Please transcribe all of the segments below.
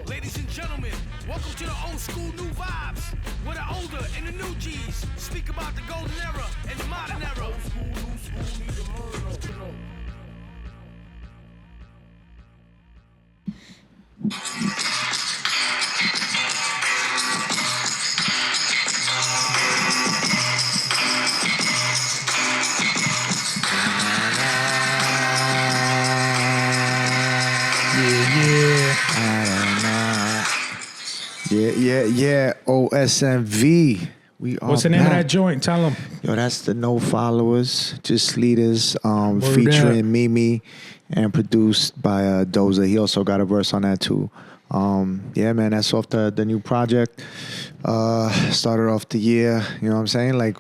Ladies and gentlemen, welcome to the old school, new vibes, where the older and the new G's speak about the golden era and the modern era. Old school, new school, need the murder. Yeah. OSNV. We are What's the name of that joint? Tell them. Yo, that's the No Followers, Just Leaders, Word featuring up. Mimi and produced by Doza. He also got a verse on that too. Yeah, man, that's off the new project. Started off the year, you know what I'm saying? Like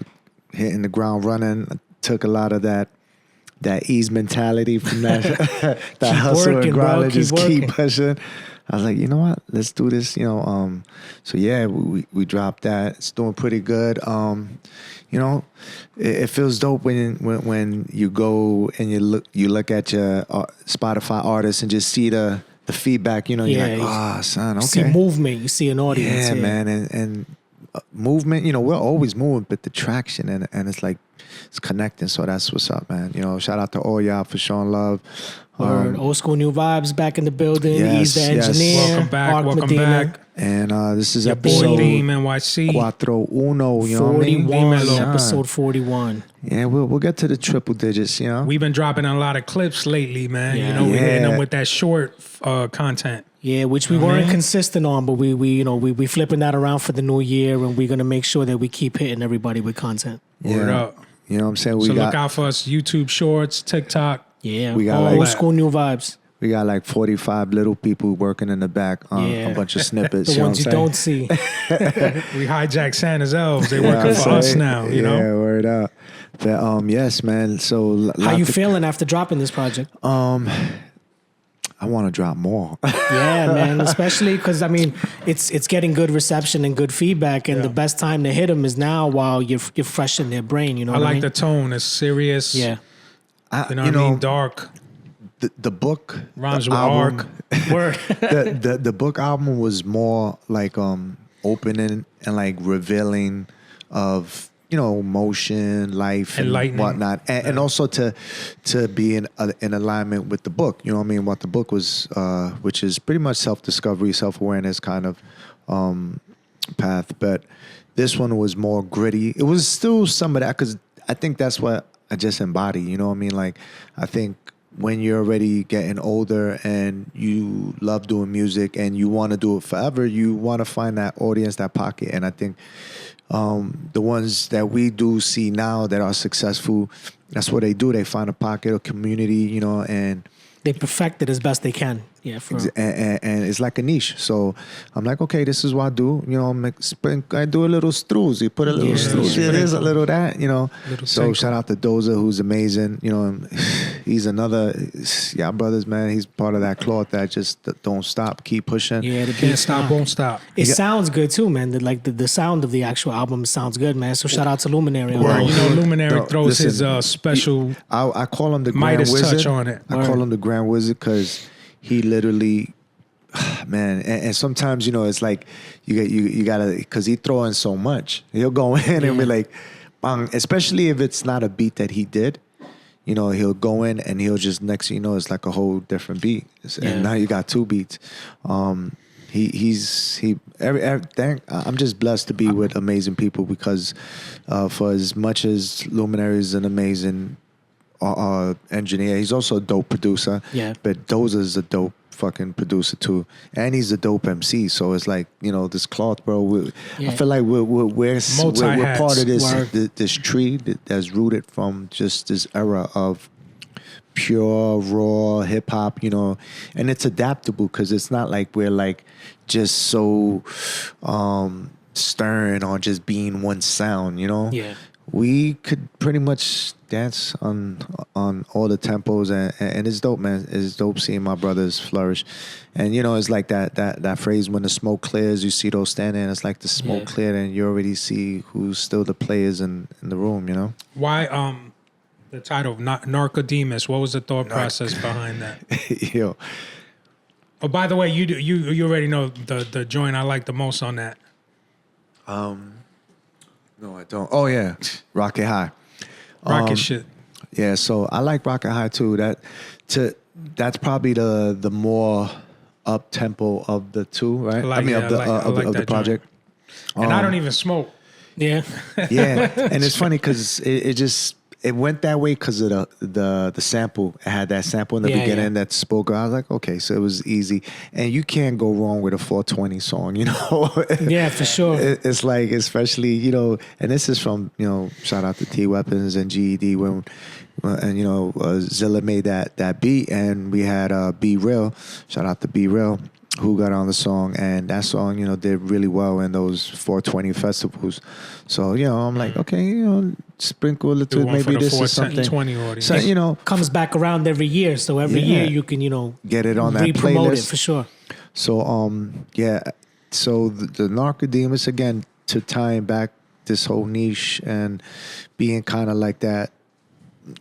hitting the ground running. Took a lot of that ease mentality from that that hustle working, and grind bro. and just Keep keep pushing. I was like, you know what? Let's do this. You know, so yeah, we dropped that. It's doing pretty good. You know, it feels dope when you go and you look at your Spotify artists and just see the feedback. You know, you're like, son, okay. You see movement. You see an audience. Yeah, man, and movement. You know, we're always moving, but the traction and it's like it's connecting. So that's what's up, man. You know, shout out to all y'all for showing love. Old school, new vibes back in the building. Yes, He's the yes. engineer. Welcome back. Ark Welcome Medina. back. And this is Your boy episode Deem NYC. 41, you know what I mean? 41, Dímelo. episode 41. Yeah, we'll get to the triple digits, you know? We've been dropping a lot of clips lately, man. Yeah. You know, we hitting Yeah. them with that short content. Yeah, which we weren't consistent on, but we flipping that around for the new year, and we're gonna make sure that we keep hitting everybody with content. Word up. You know what I'm saying? So look out for us, YouTube Shorts, TikTok. Yeah, We got old like- school, new vibes. We got like 45 little people working in the back on Yeah. a bunch of snippets. The you know ones you what I'm don't see. We hijacked Santa's elves. They saying? working for Yeah, us now, you know? Yeah, word up. But yes, man. So How you feeling after dropping this project? I want to drop more. Yeah, man. Especially because it's getting good reception and good feedback, and the best time to hit them is now while you're fresh in their brain. You know, I what like I mean? the tone. It's serious. Yeah. You know what I mean? Dark. The book Rhymes the with album, arc. Word. the book album was more like opening and like revealing of, you know, motion, life, and Enlightening. whatnot, and also to be in alignment with the book. You know what I mean? What the book was, which is pretty much self-discovery, self-awareness kind of path. But this one was more gritty. It was still some of that because I think that's what I just embody. You know what I mean? Like I think when you're already getting older and you love doing music and you want to do it forever, you want to find that audience, that pocket. And I think the ones that we do see now that are successful, that's what they do. They find a pocket, a community, you know, and They perfect it as best they can. Yeah, for and it's like a niche. So I'm like, okay, this is what I do. You know, I do a little strews. You put a little strews here, there's a little that, you know. So tinkle. shout out to Doza, who's amazing. You know, he's another, yeah, brothers, man. He's part of that cloth that just don't stop, keep pushing. yeah, the Can't beat stop, won't stop. It sounds good too, man. The sound of the actual album sounds good, man. So shout out to Luminary. on Right, that. you know, Luminary No, throws listen, his special I call him the Grand Midas Wizard. touch on it. I call him the Grand Wizard because he literally, man, and sometimes, you know, it's like you gotta, because he throw in so much. He'll go in and be like, bang, especially if it's not a beat that he did. You know, he'll go in and he'll just, next thing you know, it's like a whole different beat. And now you got two beats. I'm just blessed to be with amazing people because for as much as Luminary is an amazing engineer, he's also a dope producer. Yeah. But Doza's a dope fucking producer too, and he's a dope MC. So it's like, you know, this cloth, bro. I feel like we're part of this tree that's rooted from just this era of pure raw hip hop, you know, and it's adaptable because it's not like we're like just so stern on just being one sound, you know. Yeah. we could pretty much dance on all the tempos, and it's dope, man. It's dope seeing my brothers flourish. And you know, it's like that phrase, when the smoke clears, you see those standing. It's like the smoke cleared, and you already see who's still the players in the room. You know. Why the title Narcodemus? What was the thought process behind that? Yo. Oh, by the way, you already know the joint I like the most on that. No, I don't. Oh yeah, Rocket High. Rocket shit. Yeah, so I like Rocket High too. That's probably the more up tempo of the two, right? I like the project. And I don't even smoke. Yeah. Yeah, and it's funny because it went that way because of the sample. It had that sample in the beginning that spoke. I was like, okay, so it was easy, and you can't go wrong with a 420 song, you know. Yeah, for sure. It's like, especially, you know, and this is from, you know, shout out to T Weapons and GED and you know, Zilla made that beat, and we had Be Real. Shout out to Be Real, who got on the song, and that song, you know, did really well in those 420 festivals. So, you know, I'm like, okay, you know, sprinkle a little, maybe this is something. 20 audience. So, you know, Comes back around every year, so every year you can, you know, get it on that re-promote playlist it for sure. So, yeah. So the Narcodemus, again, to tying back this whole niche and being kind of like that,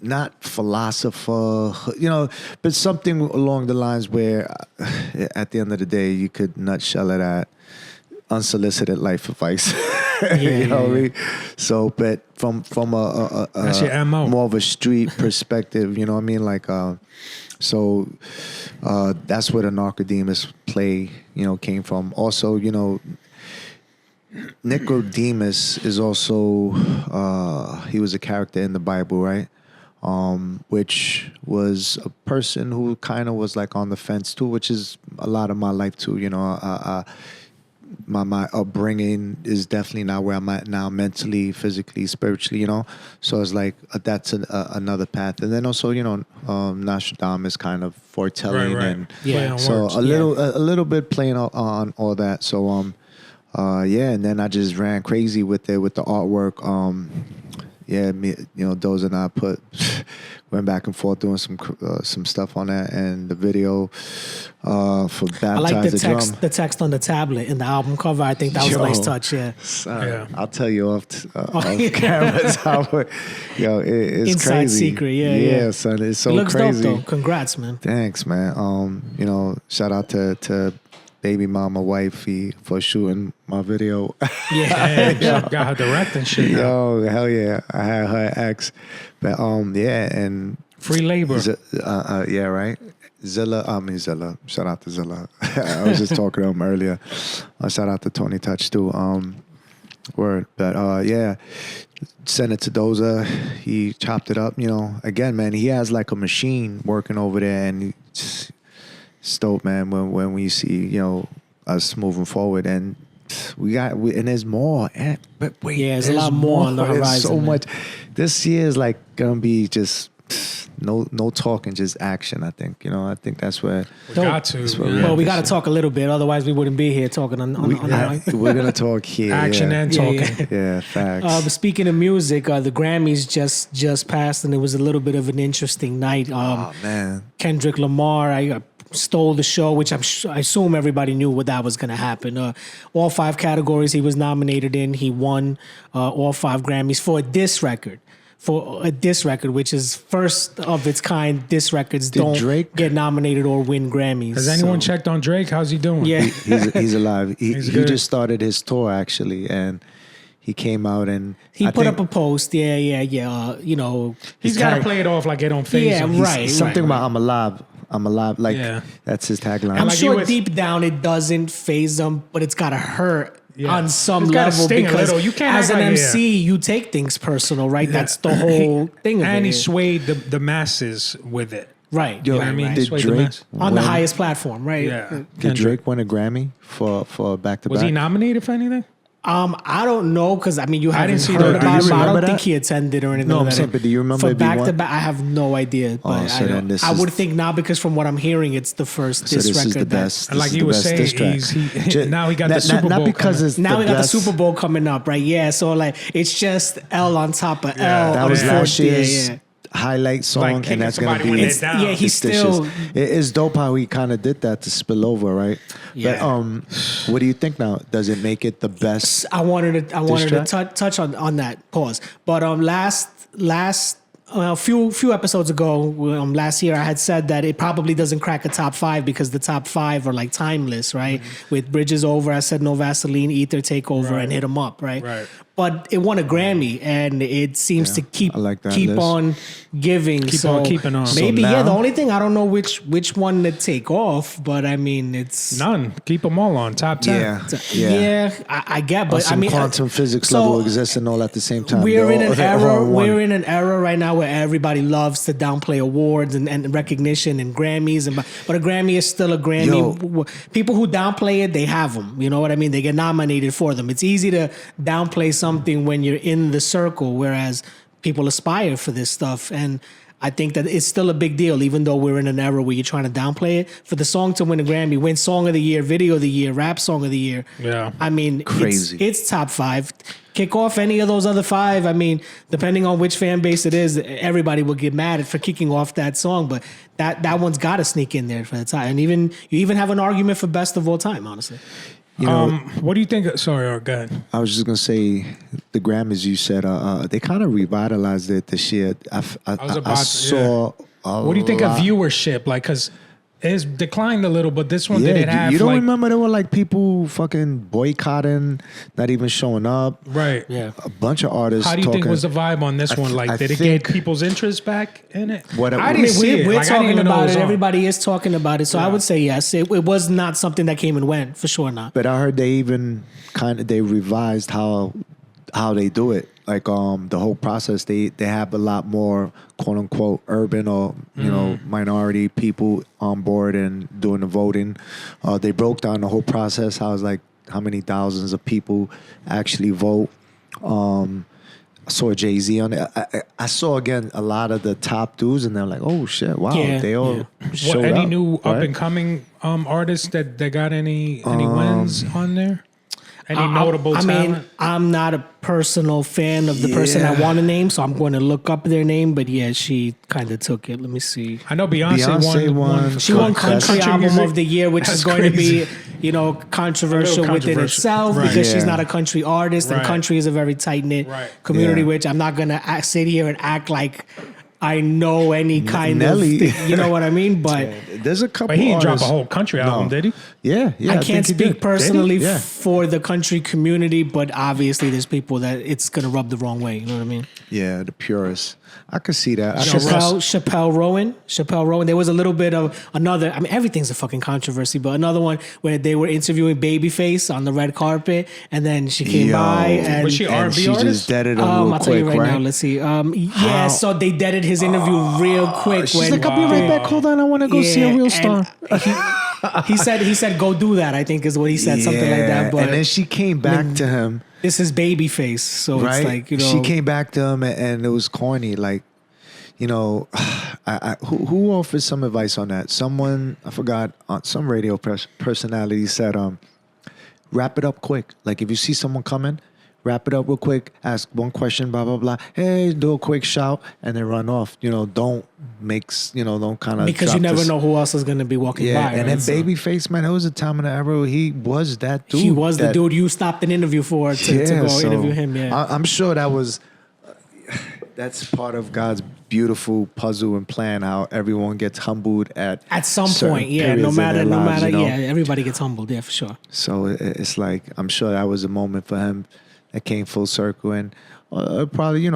not philosopher, you know, but something along the lines where at the end of the day, you could nutshell it at unsolicited life advice. You know what I mean? So, but from a that's your MO. more of a street perspective, you know what I mean? Like, so that's where the Narcodemus play, you know, came from. Also, you know, Nicodemus is also he was a character in the Bible, right? Which was a person who kind of was like on the fence too, which is a lot of my life too. You know, my upbringing is definitely not where I'm at now, mentally, physically, spiritually. You know, so it's like that's another path. And then also, you know, Nostradamus kind of foretelling, right. and Yeah. so words. a little bit playing on all that. So yeah, and then I just ran crazy with it with the artwork. Yeah, me, you know, Doze and I went back and forth doing some stuff on that, and the video for Baptize I like the Drum. the text on the tablet in the album cover. I think that was a nice touch. Yeah. Yeah. I'll tell you off camera. It's Inside crazy. secret, yeah. Son, it's so It looks crazy. dope though. Congrats, man. Thanks, man. You know, shout out to baby mama wifey for shooting my video. Yeah. Damn, got her directing shit now. Yo, hell yeah. I had her ex. But yeah, and Free labor. yeah, right. Zilla. Shout out to Zilla. I was just talking to him earlier. Shout out to Tony Touch too. Word. But yeah, sent it to Doza. He chopped it up. You know, again, man, he has like a machine working over there, and it's dope, man. When we see, you know, us moving forward, and and there's more. But wait, Yeah, there's a lot more on the There's horizon, so man. much. This year is like gonna be just no talking, just action. I think, you know. I think that's where We got to. That's what yeah. Well, we got to talk a little bit, otherwise we wouldn't be here talking on the we're gonna talk here. Action yeah. and Yeah, talking. yeah. Yeah, facts. But speaking of music, the Grammys just passed, and it was a little bit of an interesting night. Oh man, Kendrick Lamar, I stole the show, which I assume everybody knew what that was going to happen. All 5 categories he was nominated in, he won all 5 Grammys for a diss record. For a diss record, which is first of its kind. Diss records Did don't Drake- get nominated or win Grammys. Has anyone so- checked on Drake? How's he doing? Yeah. he's alive. He's He good. just started his tour actually, and he came out and He I put think up a post. Yeah. You know, He's got to play it off like it don't phase Yeah, him. right. something about I'm alive. Like Yeah. that's his tagline. I'm like sure you was- deep down it doesn't phase them, but it's got to hurt Yeah. on some It's gotta level sting a because little. You can't as act an like- MC, you take things personal, right? That's the whole thing of And he it. swayed the masses with it. Right. Yo, You know what I mean? right. He did swayed the Drake mass. On the win- highest platform, right? Yeah. Did Drake win a Grammy for back to back? Was he nominated for anything? I don't know because I mean you haven't didn't see heard that. about Do it, you but I remember don't think that? he attended or anything. No, I'm like saying, that. but do you remember for if he back to won? back? I have no idea. But so then this I is- would think now because from what I'm hearing, it's the first So diss this record is the that- best. And like this is you the were best saying, diss track. now he got the Super Bowl Not because coming. it's Now the we got best. the Super Bowl coming up, right? Yeah, so like it's just L on top of L. That on was fourth, last year's yeah. highlight song, Like and kicking that's gonna somebody be. when they're down. Yeah, he's It's dishes. still. It is dope how he kind of did that to spill over, right? Yeah. But what do you think now? Does it make it the best? I wanted to track? touch on that. Pause. But last a few episodes ago, last year, I had said that it probably doesn't crack a top 5 because the top 5 are like timeless, right? Mm-hmm. With Bridges Over, I said No Vaseline, Ether Take Over, Right. and Hit 'Em Up, right? Right. But it won a Grammy, and it seems to keep I like that list. on giving. Keep so on keeping on. So Maybe now- the only thing I don't know which one to take off, but I mean it's None. Keep them all on top 10. Yeah. I get, but Some I mean quantum physics so level existing all at the same time. we're They're in all- an they're all era. one. We're in an era right now where everybody loves to downplay awards and recognition and Grammys, but a Grammy is still a Grammy. People who downplay it, they have them. You know what I mean? They get nominated for them. It's easy to downplay something when you're in the circle, whereas people aspire for this stuff. And I think that it's still a big deal, even though we're in an era where you're trying to downplay it. For the song to win a Grammy, win Song of the Year, Video of the Year, Rap Song of the Year. Yeah. I mean, Crazy. It's top 5. Kick off any of those other 5. I mean, depending on which fan base it is, everybody will get mad for kicking off that song. But that one's got to sneak in there for the time. And you even have an argument for best of all time, honestly. You know, What do you think? Sorry, go ahead. I was just gonna say the Grammys. You said they kind of revitalized it this year. I saw. What do you think of viewership? Like, because it's declined a little, but this one Yeah, didn't have. you don't like, remember there were like people fucking boycotting, not even showing up. Right. Yeah. A bunch of artists. How do you talking, think was the vibe on this one? Like, I did it think- get people's interest back in it? What- I I didn't mean, see it. We're Like, I didn't talking even know about was it. on. Everybody is talking about it. So I Yeah. would say yes. It was not something that came and went, for sure not. But I heard they even they revised how they do it. Like the whole process, they have a lot more quote unquote urban or minority people on board and doing the voting. They broke down the whole process. How it's like how many thousands of people actually vote. I saw Jay-Z on it. I saw again a lot of the top dudes, and they're like, "Oh shit! Wow, Yeah, they all showed Any up." new right? up and coming artists that got any wins on there? Any notable I talent? mean, I'm not a personal fan of the person I Yeah. want to name, so I'm going to look up their name. But yeah, she kind of took it. Let me see. I know Beyonce won. She won Country Album Music. of the Year, which That's is going crazy. to be, controversial A little within controversial. itself Right. because she's Yeah. not a country artist, and Right. country is a very tight knit Right. community. Yeah. Which I'm not going to sit here and act like I know any kind Nelly. of, you know what I mean? But There's a couple. But he didn't drop a artists- whole country album, No. did he? Yeah, yeah. I can't think he speak did. personally Did he? Yeah. for the country community, but obviously there's people that it's going to rub the wrong way. You know what I mean? Yeah, the purists. I could see that. I Yo, could see- Russ- Chappelle Rowan. There was a little bit of another. I mean, everything's a fucking controversy, but another one where they were interviewing Babyface on the red carpet, and then she came Yo. by and Was she and R&B she artist? just deaded him real I'll quick, tell you right right? now. Let's see. Yeah, How- so they deaded his interview real quick. She's when, like, I'll be right back. Hold on, I want to go see a real and star. He said, "Go do that." I think is what he said, something like that. But and then she came back to him, this is Babyface, so right? it's like She came back to him, and it was corny. Like, who offered some advice on that? Someone, I forgot, some radio personality said, wrap it up quick. Like, if you see someone coming, wrap it up real quick, ask one question, blah, blah, blah. Hey, do a quick shout, and then run off. Don't don't kind of. because you never know who else is going to be walking Yeah, by. and right? then So Babyface, man, it was a time in the era where he was that dude. he was the that- dude you stopped an interview for to go so interview him. Yeah. I'm sure that was that's part of God's beautiful puzzle and plan. How everyone gets humbled at some certain point, yeah. periods No in their matter, lives, yeah. Everybody gets humbled, yeah, for sure. So it's like I'm sure that was a moment for him that came full circle, and probably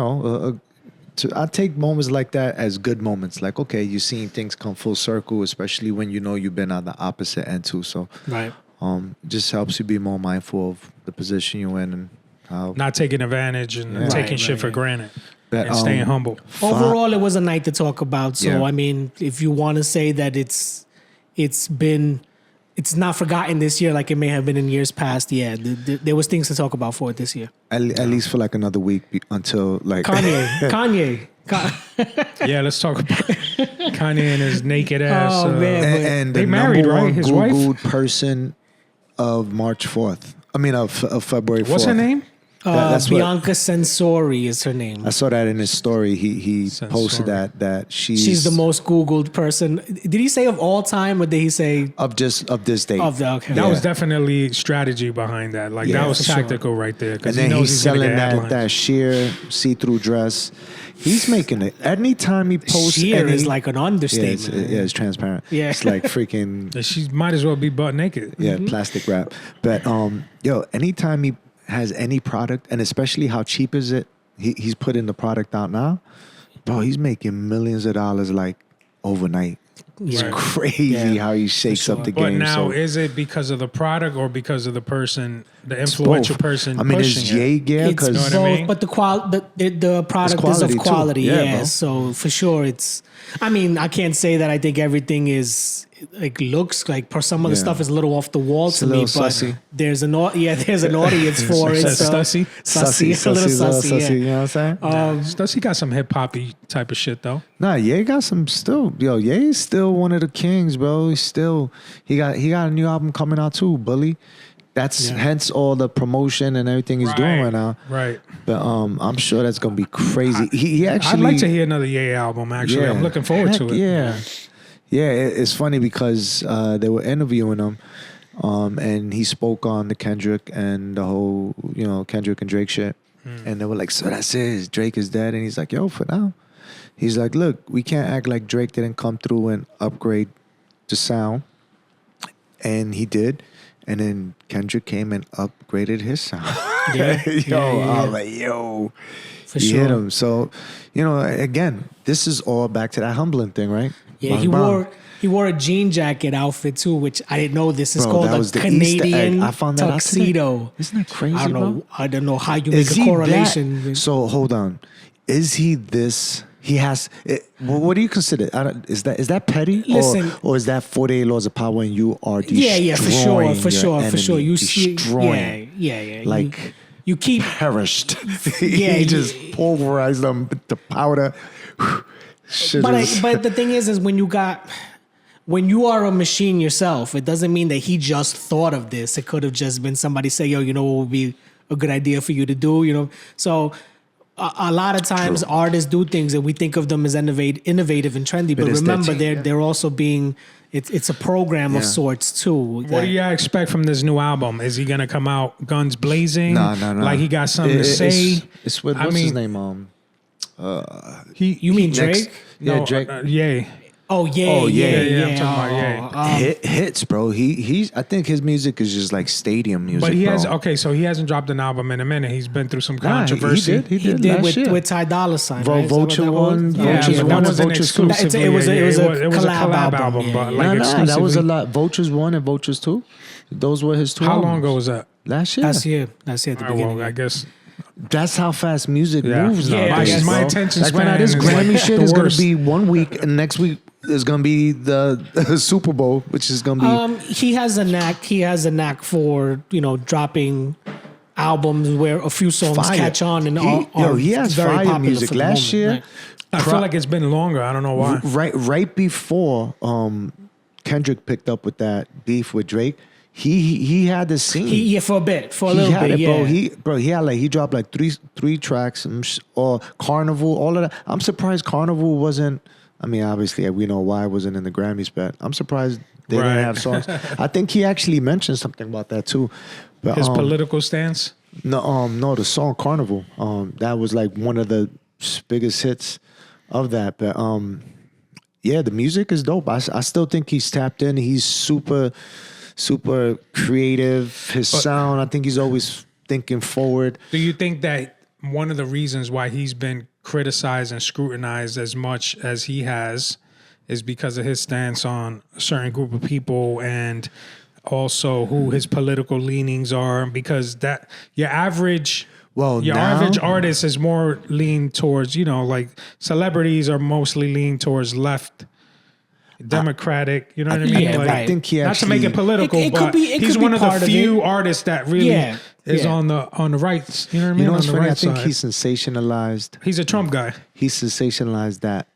I take moments like that as good moments. Like, okay, you're seeing things come full circle, especially when you've been on the opposite end too. So Right. just helps you be more mindful of the position you're in and how. Not taking advantage and Yeah. taking Right, shit for right. granted That, and staying humble. Overall, it was a night to talk about. So Yeah. I mean, if you want to say that it's been it's not forgotten this year like it may have been in years past. Yeah, there was things to talk about for it this year. At least for like another week until like Kanye. Yeah, let's talk about Kanye and his naked ass. Oh, man. and They the married, number right? one His Googled wife? person of March 4th. I mean of February 4th. What's her name? That's what Bianca Sensori is her name. I saw that in his story. He posted Sensori. that She's the most Googled person. Did he say of all time, or did he say of this date. of the? Okay, That was definitely strategy behind that. Like Yeah, that was for sure. tactical right there. And Because then he knows he's he's gonna selling get that headlines. sheer see-through dress. He's making it. Anytime he posts sheer any, is like an understatement. it's transparent. Yeah. It's like freaking She might as well be butt naked. plastic wrap. But anytime he has any product, and especially how cheap is it, he's putting the product out now, bro, he's making millions of dollars like overnight. It's Right. crazy Yeah, how he shakes for up the sure. But game. now, so is it because of the product or because of the person, the it's influential both. person I mean, pushing is it? Ye gear It's because know what both, I mean? but the product is quality of too. quality. Yeah, Yeah, bro. so for sure, it's. I mean, I can't say that I think everything is like looks like. Some of the Yeah. stuff is a little off the wall It's to a me, little but sussy. there's an audience for it. So Stussy? sussy, a little sussy. you know what I'm saying? Stussy got some hip hoppy type of shit though. Nah, Ye got some still. Ye's still one of the kings, bro. He got a new album coming out too, Bully. That's hence all the promotion and everything he's doing right now. Right. But I'm sure that's gonna be crazy. He actually. I'd like to hear another Ye album. Actually, I'm looking forward Heck to it. Yeah, it's funny because they were interviewing him, and he spoke on the Kendrick and the whole Kendrick and Drake shit, and they were like, "So that's it? Drake is dead?" And he's like, "Yo, for now." He's like, "Look, we can't act like Drake didn't come through and upgrade the sound," and he did. And then Kendrick came and upgraded his sound. I'm like, yo, For he sure. hit him. So, again, this is all back to that humbling thing, right? Yeah, he wore a jean jacket outfit too, which I didn't know this is Bro, called that a was the Easter egg. Canadian I found that out today. tuxedo. Isn't that crazy, I don't know. bro? I don't know how you Is make a he correlation. that? So hold on, is he this? He has. What do you consider? Is that petty? Listen. or is that 48 laws of power and you are destroying Yeah, for sure. your You enemy, see, destroying, yeah. like you keep. perished. Yeah, he just pulverized them with the powder. Shit is- But the thing is when you are a machine yourself, it doesn't mean that he just thought of this. It could have just been somebody say, "Yo, you know what would be a good idea for you to do?" So. A lot of times True. artists do things and we think of them as innovative and trendy, but it's their remember team, they're also being it's a program of Yeah. sorts too. What do you expect from this new album? Is he gonna come out guns blazing? No. Like he got something to say? It's with I what's his mean, name? You mean Drake? Next- Yeah, No, Drake. Ye. Oh yeah, Oh, yeah, yeah, I'm talking about Hits, bro. He's. I think his music is just like stadium music. But he bro. has so he hasn't dropped an album in a minute. He's been through some Nah, controversy. He He did did last year. with Ty Dolla $ign. Right? Is that what Vulture that was? one, Yeah, Vultures but one that and wasn't Vultures two. exclusively. It was a it was a collab collab album, album, yeah, but yeah. like Nah, exclusively. that was a lot. Vultures 1 and Vultures 2. Those were his two. How long albums. ago was that? Last year. That's it. At the All right, beginning. well, I guess. That's how fast music Yeah. moves Yeah, nowadays. I guess bro. my attention like right now, span this is Grammy like shit the is gonna worst. be 1 week, and next week is gonna be the Super Bowl, which is gonna be. He has a knack for dropping albums where a few songs Fire. catch on and he has very fire popular music. for the Last moment, year, right. I feel like it's been longer. I don't know why. right before Kendrick picked up with that beef with Drake, he had the scene. For a He little had bit, it, bro. He dropped like three tracks, or Carnival, all of that. I'm surprised Carnival wasn't. I mean, obviously we know why it wasn't in the Grammys, but I'm surprised they Right. didn't have songs. I think he actually mentioned something about that too. But His political stance. no, the song Carnival. That was like one of the biggest hits of that. But yeah, the music is dope. I still think he's tapped in. He's super creative. His sound, I think he's always thinking forward. Do you think that one of the reasons why he's been criticized and scrutinized as much as he has is because of his stance on a certain group of people and also who his political leanings are? Because that your average artist is more lean towards, like celebrities are mostly lean towards left. Democratic. You know what I mean? yeah, Like, right. I think he not to make it actually. political, It could but be- it he's could be one of part the of few it. artists that really Yeah, is yeah. on the right. You know what I mean? You know On what's the funny? I right think side. he sensationalized. He's a Trump guy. He sensationalized that.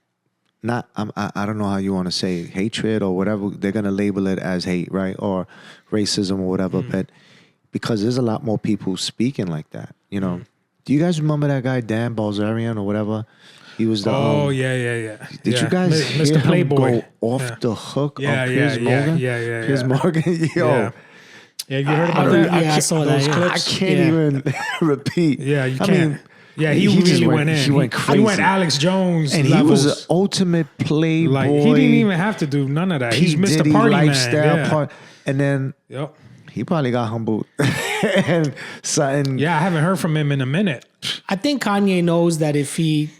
Not, I don't know how you want to say it, hatred or whatever. They're gonna label it as hate, right, or racism or whatever. But because there's a lot more people speaking like that, you know. Do you guys remember that guy Dan Balzerian or whatever? He was the. Oh yeah. Did Yeah. you guys hear Mr. him Playboy go off Yeah. the hook Yeah, on Piers Morgan? yeah. Piers Morgan, yo. Yeah. Yeah, you heard about that? Yeah, I saw that. Those Yeah. I clips? can't even repeat. Yeah, you I can't. mean, Yeah, he just really went in. He went crazy. He went Alex Jones and levels. he was an ultimate playboy. Like he didn't even have to do none of that. He's P. Mr. Diddy Party lifestyle Man. part. And then Yep. he probably got humbled and something. Yeah, I haven't heard from him in a minute. I think Kanye knows that if he,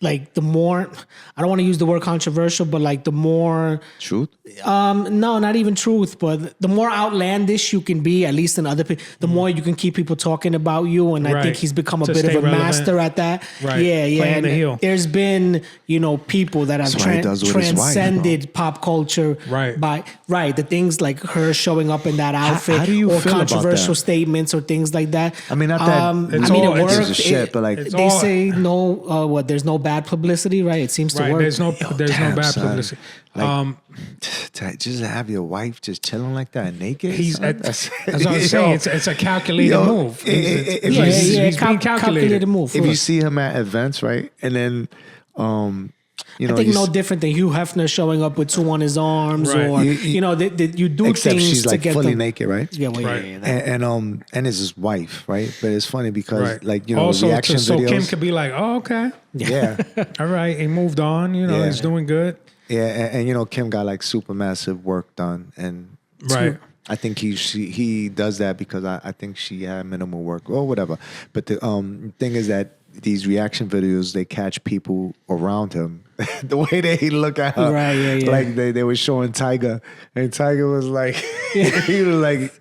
like, the more, I don't want to use the word controversial, but like the more, Truth. no, not even truth, but the more outlandish you can be, at least in other people, the more you can keep people talking about you. And I Right. think he's become a To bit of stay a relevant. master at that. Right. Yeah. Playing And the heel. there's been, people that have That's what he does with his wife, transcended pop culture Right. by, the things like her showing up in that outfit how do you or feel about controversial that? statements or things like that. I mean, not that It's I mean, all- it it's worked. gives a shit, but like it's They all- say no. There's no bad publicity, right? It seems to Right. work. There's no damn, bad son. publicity. Like, to just have your wife just chilling like that naked. He's son, as I was saying, it's a calculated Yo, move. if yeah, you- He's being calculated calculated. move. if for you us. see him at events, right, and then you know, I think you no s- different than Hugh Hefner showing up with two on his arms, Right. or You- you do except things she's to like get fully them. naked, right? Yeah, well, Right. yeah, that- And it's his wife, right? But it's funny because Right. like, you know, also, reaction so videos. Kim could be like, "Oh, okay, yeah. all right." He moved on. You know, Yeah. he's doing good. Yeah, and you know, Kim got like super massive work done, and Right. I think he does that because I think she had minimal work or whatever. But the thing is that these reaction videos, they catch people around him. The way they look at her, Right, yeah. like they were showing Tiger, and Tiger was like, he was like,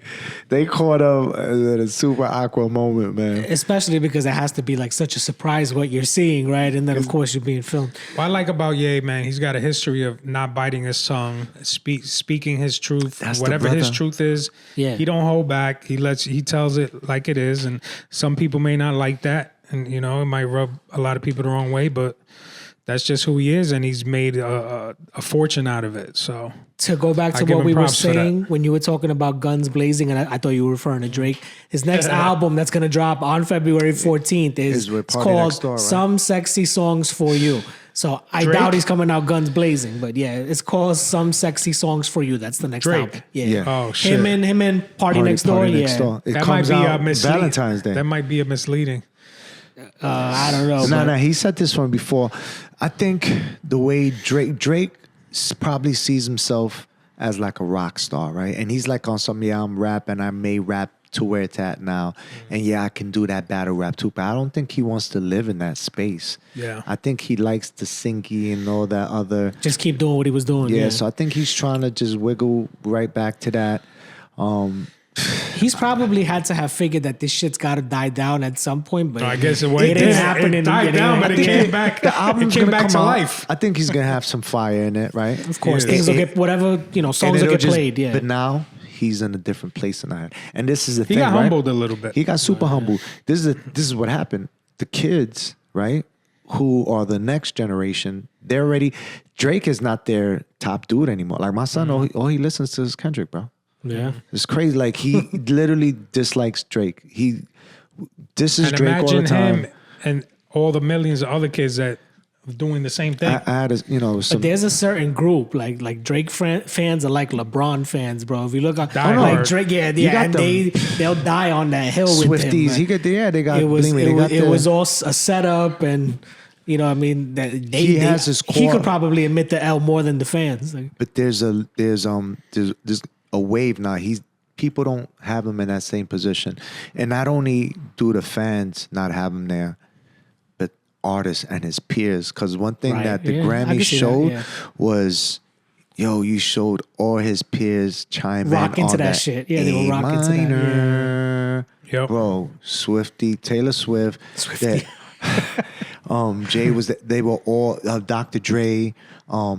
they caught him at a super awkward moment, man. especially because it has to be like such a surprise what you're seeing, right? And then of course you're being filmed. What I like about Ye, man, he's got a history of not biting his tongue, speaking his truth, That's the whatever his brother. truth is. Yeah. He don't hold back. He tells it like it is, and some people may not like that, and you know, it might rub a lot of people the wrong way, but that's just who he is, and he's made a fortune out of it. So To go back I to give what him we were props for that. saying when you were talking about guns blazing, and I thought you were referring to Drake. His next album that's going to drop on February 14th Is with it's Party called Next Door, right? Some Sexy Songs for You. So I Drake? doubt he's coming out guns blazing, but yeah, it's called Some Sexy Songs for You. That's the next Drake? album. Yeah. Yeah. Oh, shit. Him and Party Next Door. Party Yeah. Next Door. It that comes might be out misleading. Valentine's Day. That might be a misleading. I don't know. No, but- he said this one before. I think the way Drake probably sees himself as like a rock star, right? And he's like on some, I'm rap and I may rap to where it's at now. And yeah, I can do that battle rap too. But I don't think he wants to live in that space. Yeah. I think he likes the sinky and all that other. Just keep doing what he was doing. Yeah, Yeah. so I think he's trying to just wiggle right back to that. He's probably had to have figured that this shit's got to die down at some point, but I guess it didn't happen. It in died down, but it came back. The album's it came gonna back come to out. life. I think he's gonna have some fire in it, right? Of course, Yeah. things will get whatever songs And will it'll get just- played. Yeah, But now he's in a different place than I had. And this is the He thing, got right? humbled a little bit. He got super humble. This is what happened. The kids, right, who are the next generation, they're already. Drake is not their top dude anymore. Like my son, all he listens to is Kendrick, bro. yeah. It's crazy. Like he literally dislikes Drake. This is And Drake all imagine the time. him and all the millions of other kids that are doing the same thing. I had, some. But there's a certain group like Drake fans are like LeBron fans, bro. If you look at Die like hard. Drake, yeah, You got and them. they'll die on that hill with him. Swifties. man. They got. It was believe me, they got it the- was all a setup, and you know, what I mean, that He has his He core. could probably admit the L more than the fans. Like, But there's a wave now. People don't have him in that same position, and not only do the fans not have him there, but artists and his peers. Because one thing Right, that the yeah. I Grammy can see that, showed yeah. was, you showed all his peers chime Rock in into on that shit. Yeah, they were rock into that, yeah. minor. Yep. Bro, Taylor Swift, Swiftie. Jay was. They were all Dr. Dre,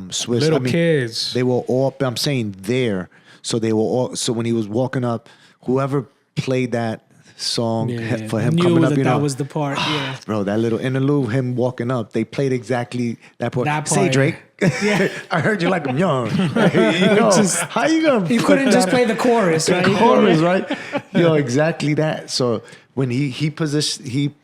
Swiss. Little kids. They were all. I'm saying there. So they were all. So when he was walking up, whoever played that song for him knew coming up, that was the part. Yeah, bro, that little interlude, him walking up, they played exactly that part. Say Drake. Yeah. I heard you like I'm young. How you gonna? You couldn't just play the chorus, right? The chorus, right? Yo, exactly that. So when he positioned,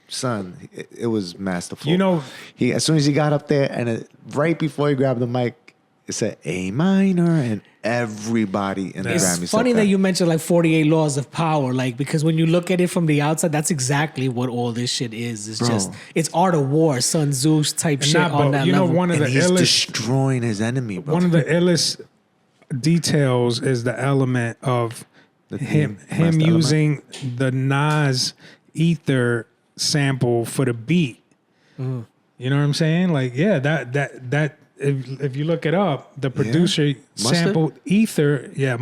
it was masterful. You know, he as soon as he got up there and right before he grabbed the mic, it said A minor, and everybody in the Grammy. It's funny that you mentioned like 48 Laws of Power, like because when you look at it from the outside, that's exactly what all this shit is. It's just it's art of war, Sun Tzu type shit on that level. One of the he's illest, destroying his enemy, bro. One of the illest details is the element of him using the Nas Ether sample for the beat. You know what I'm saying? Like, yeah, that. If you look it up, the producer sampled Ether. Yeah,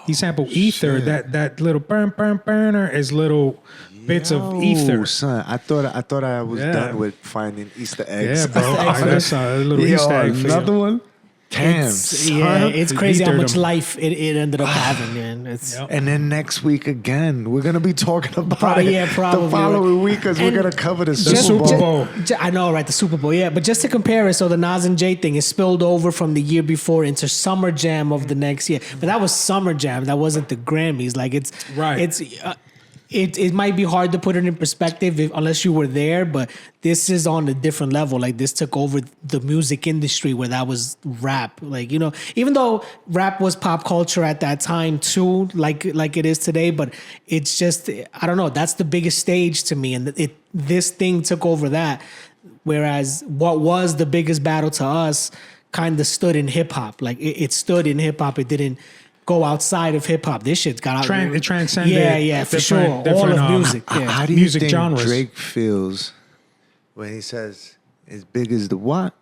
he sampled Ether. That little burner is little bits of Ether. Son, I thought I was done with finding Easter eggs. Yeah, bro. That's a little Easter egg for another you. one. Damn, it's crazy how much life it ended up having, man. And then next week again, we're gonna be talking about it. Probably the following week, because we're gonna cover the Super Bowl. I know, right? The Super Bowl, yeah. But just to compare it, so the Nas and Jay thing is spilled over from the year before into Summer Jam of the next year. But that was Summer Jam. That wasn't the Grammys. Like it's right. It might be hard to put it in perspective unless you were there, but this is on a different level. Like this took over the music industry where that was rap. Like, you know, even though rap was pop culture at that time too, like it is today, but it's just, I don't know, that's the biggest stage to me. And this thing took over that. Whereas what was the biggest battle to us kind of stood in hip hop. Like it stood in hip hop. It didn't go outside of hip hop. This shit's got out. It transcended. Yeah, for sure. All of music. How do you think genres. Drake feels when he says, "As big as the what?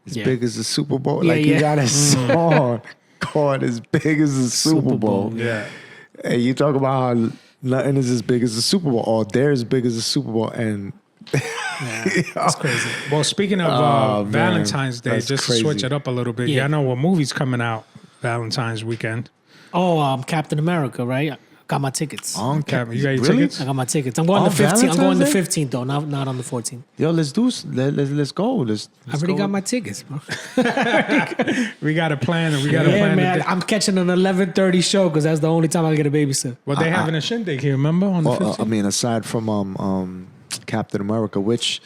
As big as the Super Bowl"? You got a song called "As Big as the Super Bowl." Yeah, and you talk about how nothing is as big as the Super Bowl, or they're as big as the Super Bowl, and that's crazy. Well, speaking of Valentine's Day, just crazy. to switch it up a little bit. Yeah, I know what movie's coming out Valentine's weekend. Oh, Captain America, right? Got my tickets. You got your tickets? I got my tickets. I'm going the 15th. I'm going the 15th though, not on the 14th. Yo, let's go. I already got my tickets, bro. We got a plan. plan. Man, I'm catching an 11:30 show because that's the only time I get a babysit. Well, they having a shindig here, remember? On the 15th? I mean, aside from Captain America, which.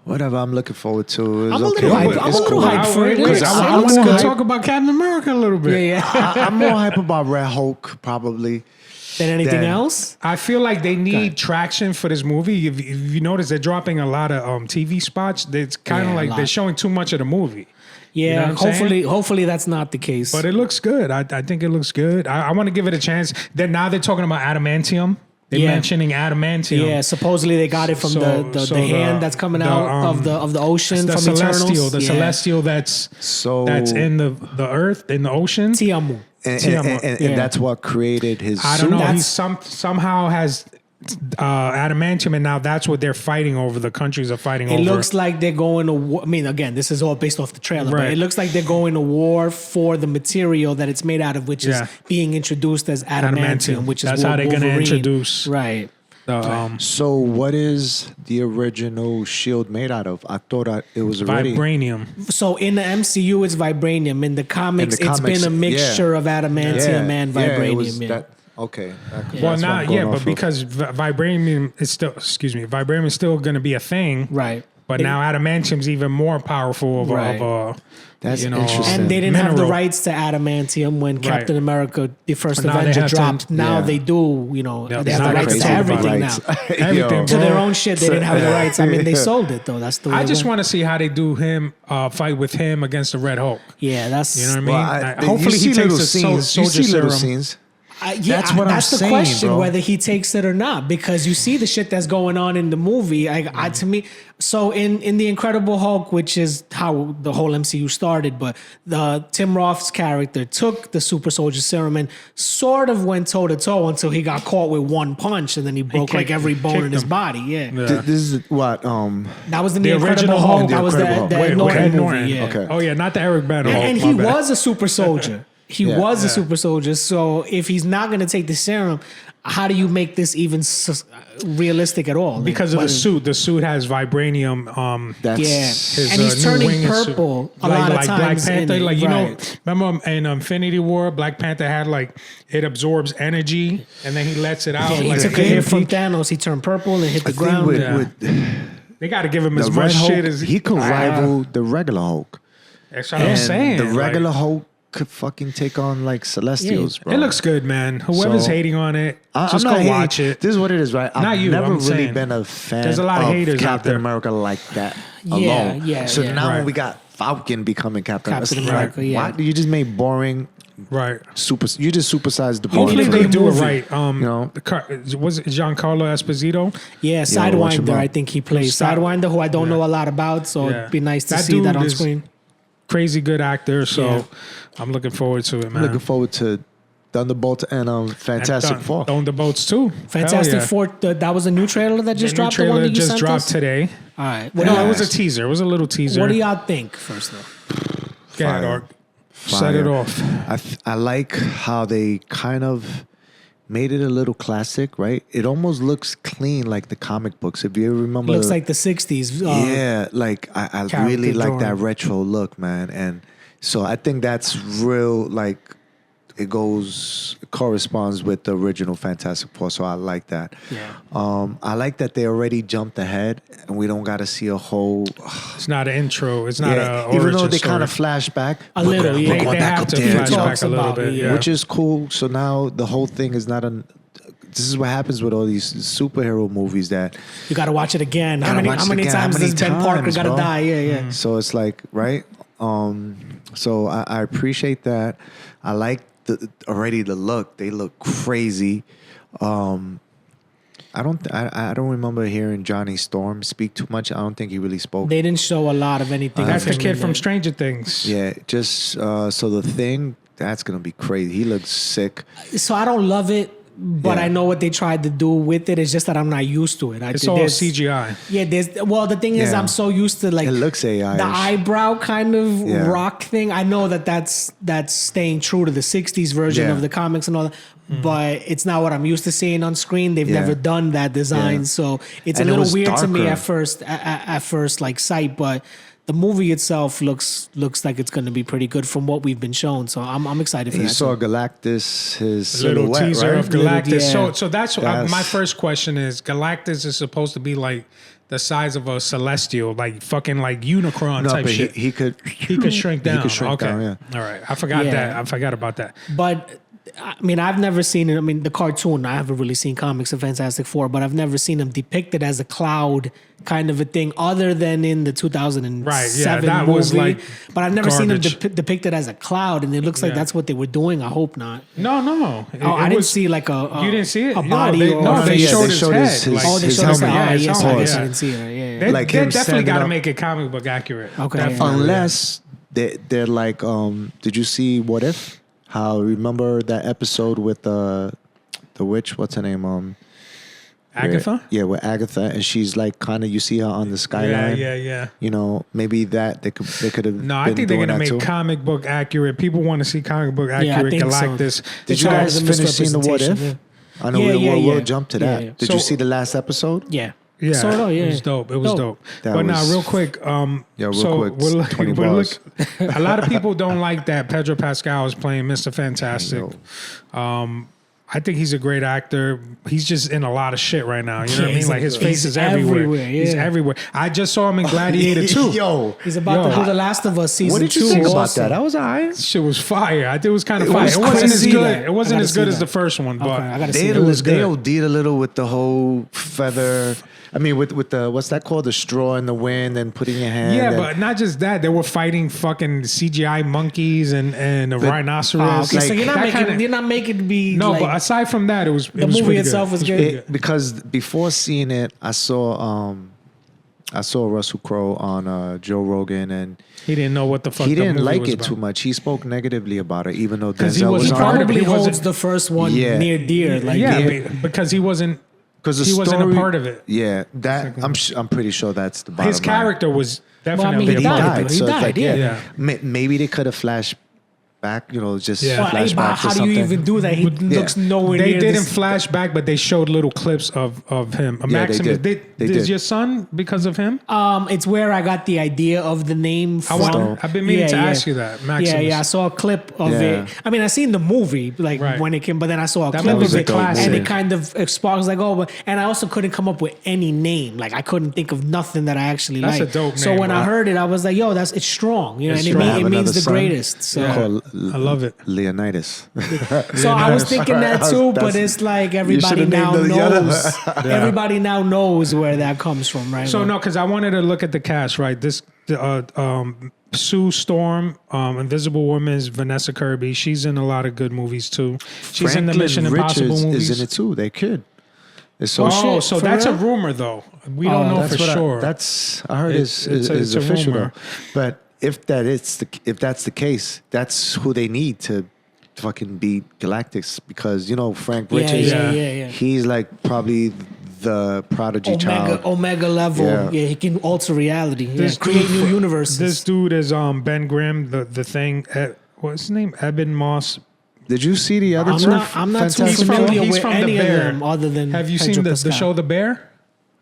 Whatever, I'm looking forward to. I'm a little hyped for it. I want to talk about Captain America a little bit. Yeah. I'm more hype about Red Hulk, probably. Than anything else? I feel like they need traction for this movie. If you notice, they're dropping a lot of TV spots. It's kind of like they're showing too much of the movie. Yeah, you know hopefully that's not the case. But it looks good. I think it looks good. I want to give it a chance. Now they're talking about adamantium. They're mentioning adamantium. Yeah, supposedly they got it from the hand that's coming out of the ocean from Eternals. The celestial that's in the earth, in the ocean. Tiamu. And that's what created his I don't know. He somehow has adamantium, and now that's what they're fighting over. The countries are fighting over. It looks like they're going to war. I mean, again, this is all based off the trailer, but it looks like they're going to war for the material that it's made out of, which is being introduced as adamantium, which is that's how they're going to introduce. Right. So what is the original shield made out of? I thought it was already vibranium. So in the MCU, it's vibranium. In the comics, it's been a mixture of adamantium and vibranium. Okay. Well, but because vibranium is still going to be a thing, right? But now adamantium's even more powerful that's interesting. And they didn't have the rights to adamantium when Captain America, the first Avenger, dropped. Now they do. They have the rights to everything now. Everything to their own shit. They didn't have the rights. I mean, they sold it though. That's the way. I just want to see how they do him fight with him against the Red Hulk. Yeah, that's you know what I mean. Hopefully he takes the soldier serum. Scenes. That's what I'm that's the saying, question, bro. whether he takes it or not, because you see the shit that's going on in the movie. To me, so in the Incredible Hulk, which is how the whole MCU started, but the Tim Roth's character took the super soldier serum and sort of went toe to toe until he got caught with one punch, and then he broke like every bone in his body. Yeah. This is what That was in the The Incredible original Hulk. Hulk. That was Incredible the Hulk. Wait, Norton Ed movie. Norton. Yeah. Okay. Oh yeah, not the Eric Bana. And Hulk, he my bad. was a super soldier. He was a Yeah. super soldier. So if he's not going to take the serum, how do you make this even realistic at all? Because of the But- suit. The suit has vibranium. that's Yeah, His, and he's new turning wing and suit. purple a like, lot of like times. Black Panther, in it, like you know, right. remember in Infinity War, Black Panther had like it absorbs energy and then he lets it out. Yeah, he like took a hit from Thanos. He turned purple and hit the the thing ground. with, Yeah. with They got to give him the as Red much Hulk. shit as He could rival the regular Hulk. That's what I'm saying. The regular like, Hulk could fucking take on like Celestials, bro. it looks good, man. Whoever's So, hating on it, I'm just not go hating. watch it. This is what it is, right? I've Not you, never I'm really saying. been a fan There's a lot of haters out Captain there. America like that Yeah, alone. yeah, So yeah. now when Right. we got Falcon becoming Captain Captain America, America, like, yeah. why? You just made boring Right. you just supersized the boring. Hopefully a they good do movie. it right. know? Was it Giancarlo Esposito? Yeah, watch him Sidewinder, up. I think he plays. Side- Sidewinder, who I don't Yeah. know a lot about, so Yeah. it'd be nice to That see that dude on is- screen. Crazy good actor, so Yeah. I'm looking forward to it, man. Looking forward to Thunderbolt and Fantastic Four. On the boats too. Fantastic Hell yeah. Four, that was a new trailer that just The new dropped. The one trailer that you just sent dropped us? today. All right. No, it was a teaser. It was a little teaser. What do y'all think first, though? Go ahead, Fire. Art. Set it Fire. off. I like how they kind of made it a little classic, right? It almost looks clean like the comic books. If you ever remember, Looks like the 60s. yeah, like I character really like that drawing. retro look, man. And so I think that's real, like it corresponds with the original Fantastic Four. So I like that. Yeah. I like that they already jumped ahead and we don't got to see a whole. It's not an intro. It's not a origin even though they story. kind of flash back A little, yeah. we're going They back have up to there, flash you know? back a little Talks about bit, it, yeah. Which is cool. So now the whole thing is not an. This is what happens with all these superhero movies that. You got to watch it again. How Gotta many, watch how it many again. times How many does Ben Parker times, got to bro? die? Yeah, yeah. So it's like right. So I appreciate that. I like already the look. They look crazy. I don't remember hearing Johnny Storm speak too much. I don't think he really spoke. They didn't show a lot of anything. That's of the him kid in from there. Stranger Things. Yeah, just so the thing that's gonna be crazy. He looks sick. So I don't love it, but Yeah. I know what they tried to do with it. It's just that I'm not used to it. It's all there's- CGI. Yeah, the thing is, Yeah. I'm so used to like It looks AI. the eyebrow kind of Yeah. rock thing. I know that's staying true to the 60s version Yeah. of the comics and all that. But it's not what I'm used to seeing on screen. They've Yeah. never done that design, Yeah. so it's And a it little was weird to me darker. at first. At first, like sight, but the movie itself looks like it's going to be pretty good from what we've been shown. So I'm excited for You that. saw too. Galactus, his Little silhouette, teaser right? of Galactus. Little- yeah. So that's That's- my first question is Galactus is supposed to be like the size of a celestial, like fucking like Unicron No, type but shit. he could. He could shrink down. He could shrink okay. down. Yeah. All right. I forgot Yeah. that. I forgot about that. But I mean, I've never seen it. I mean, the cartoon, I haven't really seen comics of Fantastic Four, but I've never seen him depicted as a cloud kind of a thing other than in the 2007 Right, yeah, that movie. was like but I've never seen him garbage. depicted as a cloud, and it looks like Yeah. that's what they were doing. I hope not. No. I didn't see like a You didn't see it? a No, body they- or no, a they face. showed his head. Like- Oh, they his showed his helmet. head. Yeah, his Yes, helmet, I yeah. didn't see it. Yeah. They, Like they him definitely standing got to up. make it comic book accurate. Okay, Definitely. yeah. Unless they're like, did you see What If? How remember that episode with the witch? What's her name? Agatha? Yeah, with Agatha, and she's like kind of you see her on the Yeah, skyline. yeah. You know, maybe that they could have. No, I think they're gonna make comic book accurate. People want to see comic book Yeah, I accurate think so. Galactus. Did you It's guys always a finish seeing the What If? misrepresentation, I know Yeah, we'll yeah. jump to Yeah, that. yeah. Did So- you see the last episode? Yeah. Yeah, Sort of, yeah. it was dope. It was dope. That But now, was- real quick. Yeah, real so quick, we're 20 we're bars. a lot of people don't like that Pedro Pascal is playing Mr. Fantastic. Yo. I think he's a great actor. He's just in a lot of shit right now. You know what I mean? he's Like his face he's is everywhere. He's yeah. everywhere. I just saw him in Gladiator 2. Yo, He's about to do The Last of Us season 2. what did you think about also. that? That was alright. Shit was fire. I think it was kind of fire. was It wasn't as crazy. good. It wasn't I gotta as good see as the that. first one, but Okay, I gotta They see it it. was they good. OD'd a little with the whole feather. I mean, with the what's that called? The straw in the wind and putting your hand. Yeah, and, but not just that. They were fighting fucking CGI monkeys and a rhinoceros. Okay, so you're not that making kinda- you're not making it be No, like, but aside from that, it was the movie itself was good. because before seeing it, I saw Russell Crowe on Joe Rogan, and He didn't know what the fuck he the didn't movie like was it about. too much. He spoke negatively about it, even though 'Cause he Denzel was was He part of it, on probably he wasn't- holds the first one Yeah. near dear. Like Yeah, yeah. because he wasn't. because he wasn't a part of it. Yeah, that I'm pretty sure that's the bottom His line. character was Well, I definitely mean, a he part of died. it. He So it's died, like, yeah. Maybe they could have flashed back, just Yeah. Well, hey, flashbacks but or how do something. you even do that? He looks nowhere They near didn't this. flash back, but they showed little clips of him. they Maximus, did. They is did. your son because of him? It's where I got the idea of the name from. I've been meaning to ask you that, Maximus. Yeah, I saw a clip of Yeah. it. I mean, I seen the movie like Right. when it came, but then I saw a That clip movie's of a it, classic. and it kind of sparks like, oh, but and I also couldn't come up with any name. Like I couldn't think of nothing that I actually That's liked. a dope So name, when I bro. heard it, I was like, yo, it's strong. You know, It's and strong. it Have means another the son? greatest. So. Yeah. Called I love it. Leonidas. So I was thinking that too, but That's- it's like You everybody should've now named the other- knows. Everybody now knows where that comes from, right? So no, because I wanted to look at the cast. Right, Sue Storm, Invisible Woman's Vanessa Kirby. She's in a lot of good movies too. She's in the Franklin Mission Impossible Richards movies. is in it too. They could. It's so Oh, shit, so for that's a real? rumor though. We don't know that's for what sure. I heard It's is a official rumor. though. But if that's the case, that's who they need to fucking beat Galactus, because Frank Yeah, Richards, yeah. he's like probably the prodigy child. Omega level. Yeah. Yeah, he can alter reality. This Create dude- new universes. This dude is Ben Grimm, the thing. What's his name? Eben Moss. Did you see the other two? I'm not too Fantastic familiar Four? He's with from The any of Bear. them other than Have you Pedro seen the Pascal. show The Bear?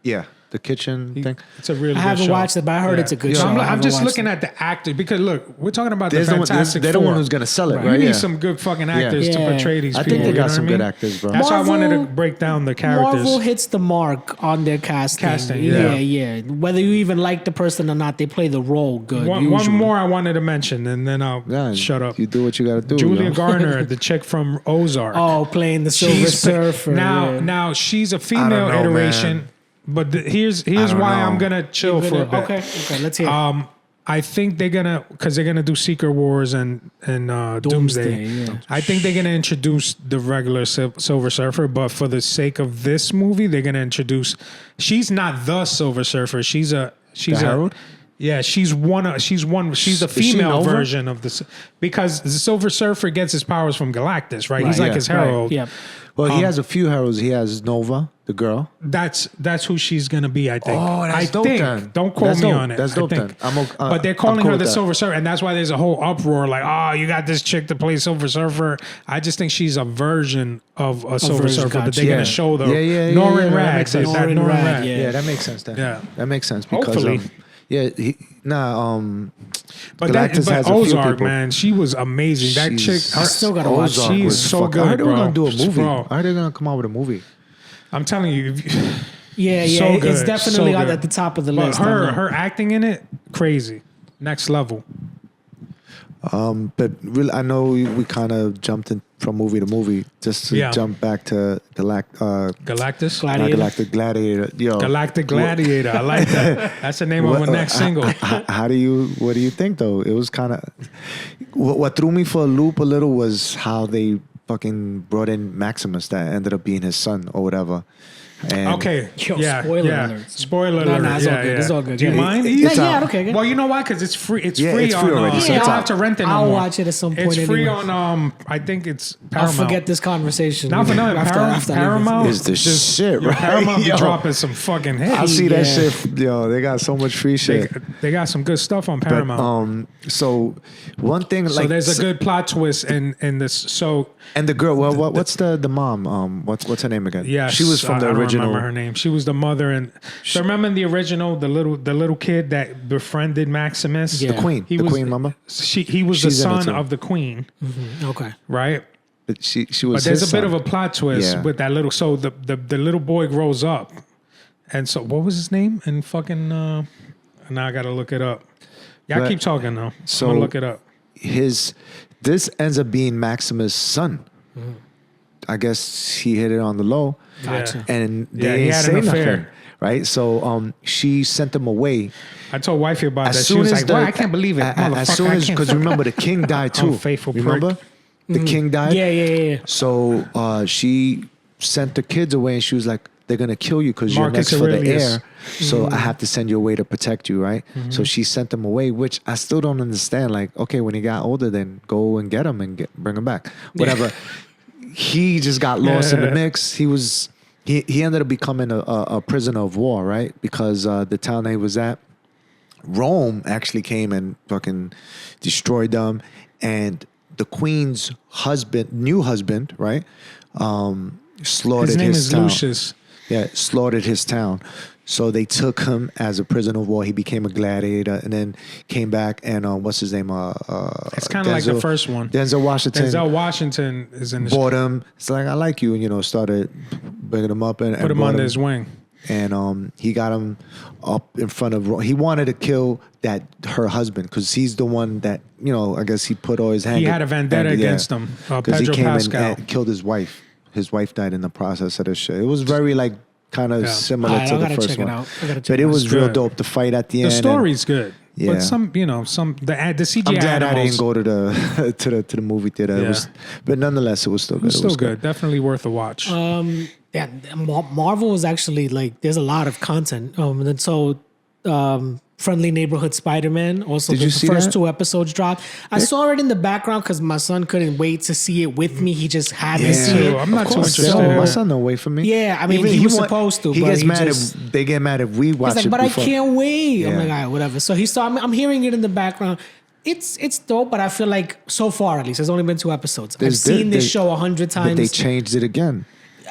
Yeah, the kitchen thing. It's a really I good haven't show. watched it, but I heard it's a good So show. I'm I haven't just watched looking it. at the actor because look, we're talking about There's the the one- Fantastic they're Four. the one who's gonna sell it, You right? need Yeah. some good fucking actors to Yeah. portray these I people. think they you got know some what I good mean? actors, bro. That's why I wanted to Marvel- break down the characters. Marvel hits the mark on their casting. yeah. yeah. Whether you even like the person or not, they play the role good. One usually. more I wanted to mention, and then I'll Yeah, shut up. You do what you got to do. Julia yo. Garner, the chick from Ozark. Oh, playing the Silver Surfer. Now, yeah. now she's a female know, iteration. man. But here's don't why know. I'm gonna chill for a bit. Okay, let's hear. it. I think they're gonna do Secret Wars and Doomsday. yeah. I think they're gonna introduce the regular Silver Surfer, but for the sake of this movie, they're gonna introduce. She's not the Silver Surfer. She's a Herald? Yeah, she's the Is she female Nova? version of the because the Silver Surfer gets his powers from Galactus, right? He's Right, like yeah. his herald. Yep. Well, he has a few heralds. He has Nova, the girl. That's who she's gonna be. I think. Oh, that's I dope think. then. Don't quote That's me dope. on it. That's I dope think. then. But they're I'm calling cool her with the that. Silver Surfer, and that's why there's a whole uproar. Like, oh, you got this chick to play Silver Surfer. I just think she's a version of a Silver version, Surfer that gotcha. they're Yeah. gonna show the Yeah, Norrin that Rad. makes sense. That Norrin Norrin Rad, Rad. yeah. Yeah, that makes sense then. Yeah. That makes sense because Hopefully. Galactus But has a few Ozark, people. man, she was amazing. That chick, She's- I still gotta watch Ozark She is was so fuck- good, I heard they were bro. gonna do a movie. Bro. I heard they're gonna come out with a movie. I'm telling you, Yeah, so it's good, definitely so good. at the top of the But list. I know. her acting in it, crazy, next level. But really, I know we kind of jumped in from movie to movie. Just to Yeah. jump back to Galactus, Gladiator. Galactic Gladiator. Yo, Galactic Gladiator. I like that. That's the name of What- the next single. What do you think though? It was kind of what threw me for a loop a little was how they fucking brought in Maximus that ended up being his son or whatever. And Okay. Yo, yeah. spoiler yeah. alerts. Spoiler No, alert. no, it's all yeah, good. yeah. It's all good. Do you Yeah. mind? It's yeah, out. okay. Well, you know why? Because it's free. It's Yeah, free it's free on. already, so you it's don't out. have to rent it no I'll more. watch it at some point It's free anyway. on. I think it's I'll Paramount. forget this conversation. Not for nothing. After I leave. Paramount Is the just- shit, yo, right? Paramount be Yo. dropping some fucking hits. I see that Yeah. shit. Yo, they got so much free They, shit. they got some good stuff on But Paramount. so one thing So like there's a good plot twist in this. So and the girl. Well, what's the mom? What's her name again? yeah, she was from the I don't original. remember her name. She was the mother, and so remember in the original, the little kid that befriended Maximus. Yeah. The queen. He the was queen, mama. He was the She's in it son too. of the queen, Okay. right? she was. But there's his a bit son. of a plot twist Yeah. with that little. So the little boy grows up, and so what was his name? And fucking now I gotta look it up. Y'all But- keep talking though. so- I'm gonna look it up. This ends up being Maximus' son. I guess he hit it on the low, Gotcha. and Yeah, they he didn't had say an affair. nothing, right? So she sent him away. I told wifey about As that. She soon was as like, the, "Well, I can't believe it, motherfucker." as soon as, because remember the king died too. Unfaithful prick. Remember, the king died. Yeah. So she sent the kids away, and she was like, "They're gonna kill you because you're Marcus next for the Aurelius. heir. So I have to send you away to protect you, right?" So she sent them away, which I still don't understand. Like, okay, when he got older, then go and get him and bring him back. Whatever. He just got lost in the mix. He ended up becoming a prisoner of war, right? Because the town that he was at, Rome actually came and fucking destroyed them, and the queen's new husband, right? Slaughtered His name his is town. Lucius. Yeah, slaughtered his town. So they took him as a prisoner of war. He became a gladiator, and then came back and what's his name? It's kind of like the first one. Denzel Washington. Denzel Washington is in the Bought him. It's like, I like you, and started bringing him up and put him brought under his wing. And he got him up in front of. He wanted to kill her husband because he's the one that I guess he put all his hand. He had a vendetta against him. Because he Pedro came Pascal. and killed his wife. His wife died in the process of this shit. It was very like kind of Yeah. similar Alright, to I the gotta first check it one. out. I gotta check But it it out. was It's real good. dope. The fight at the The end. story's good, Yeah. but the CGI. I'm glad I animals, didn't go to the to the movie theater. It Yeah. was, but nonetheless, it was still good. It's still good. Definitely worth a watch. Yeah, Marvel is actually like there's a lot of content. And so Friendly Neighborhood Spider-Man also Did the you see first that? 2 episodes dropped. I saw it in the background because my son couldn't wait to see it with me. He just had to see it. I'm not Of too course, interested in my it. son don't wait for me. Yeah, I mean, Even he was want- supposed to, He but gets he mad just- if they get mad if we watch He's like, it. but before. I can't wait. I'm Yeah. like, all right, whatever. So he saw. I'm hearing it in the background. It's dope, but I feel like so far at least, there's only been 2 episodes. I've seen this show 100 But they times. changed it again.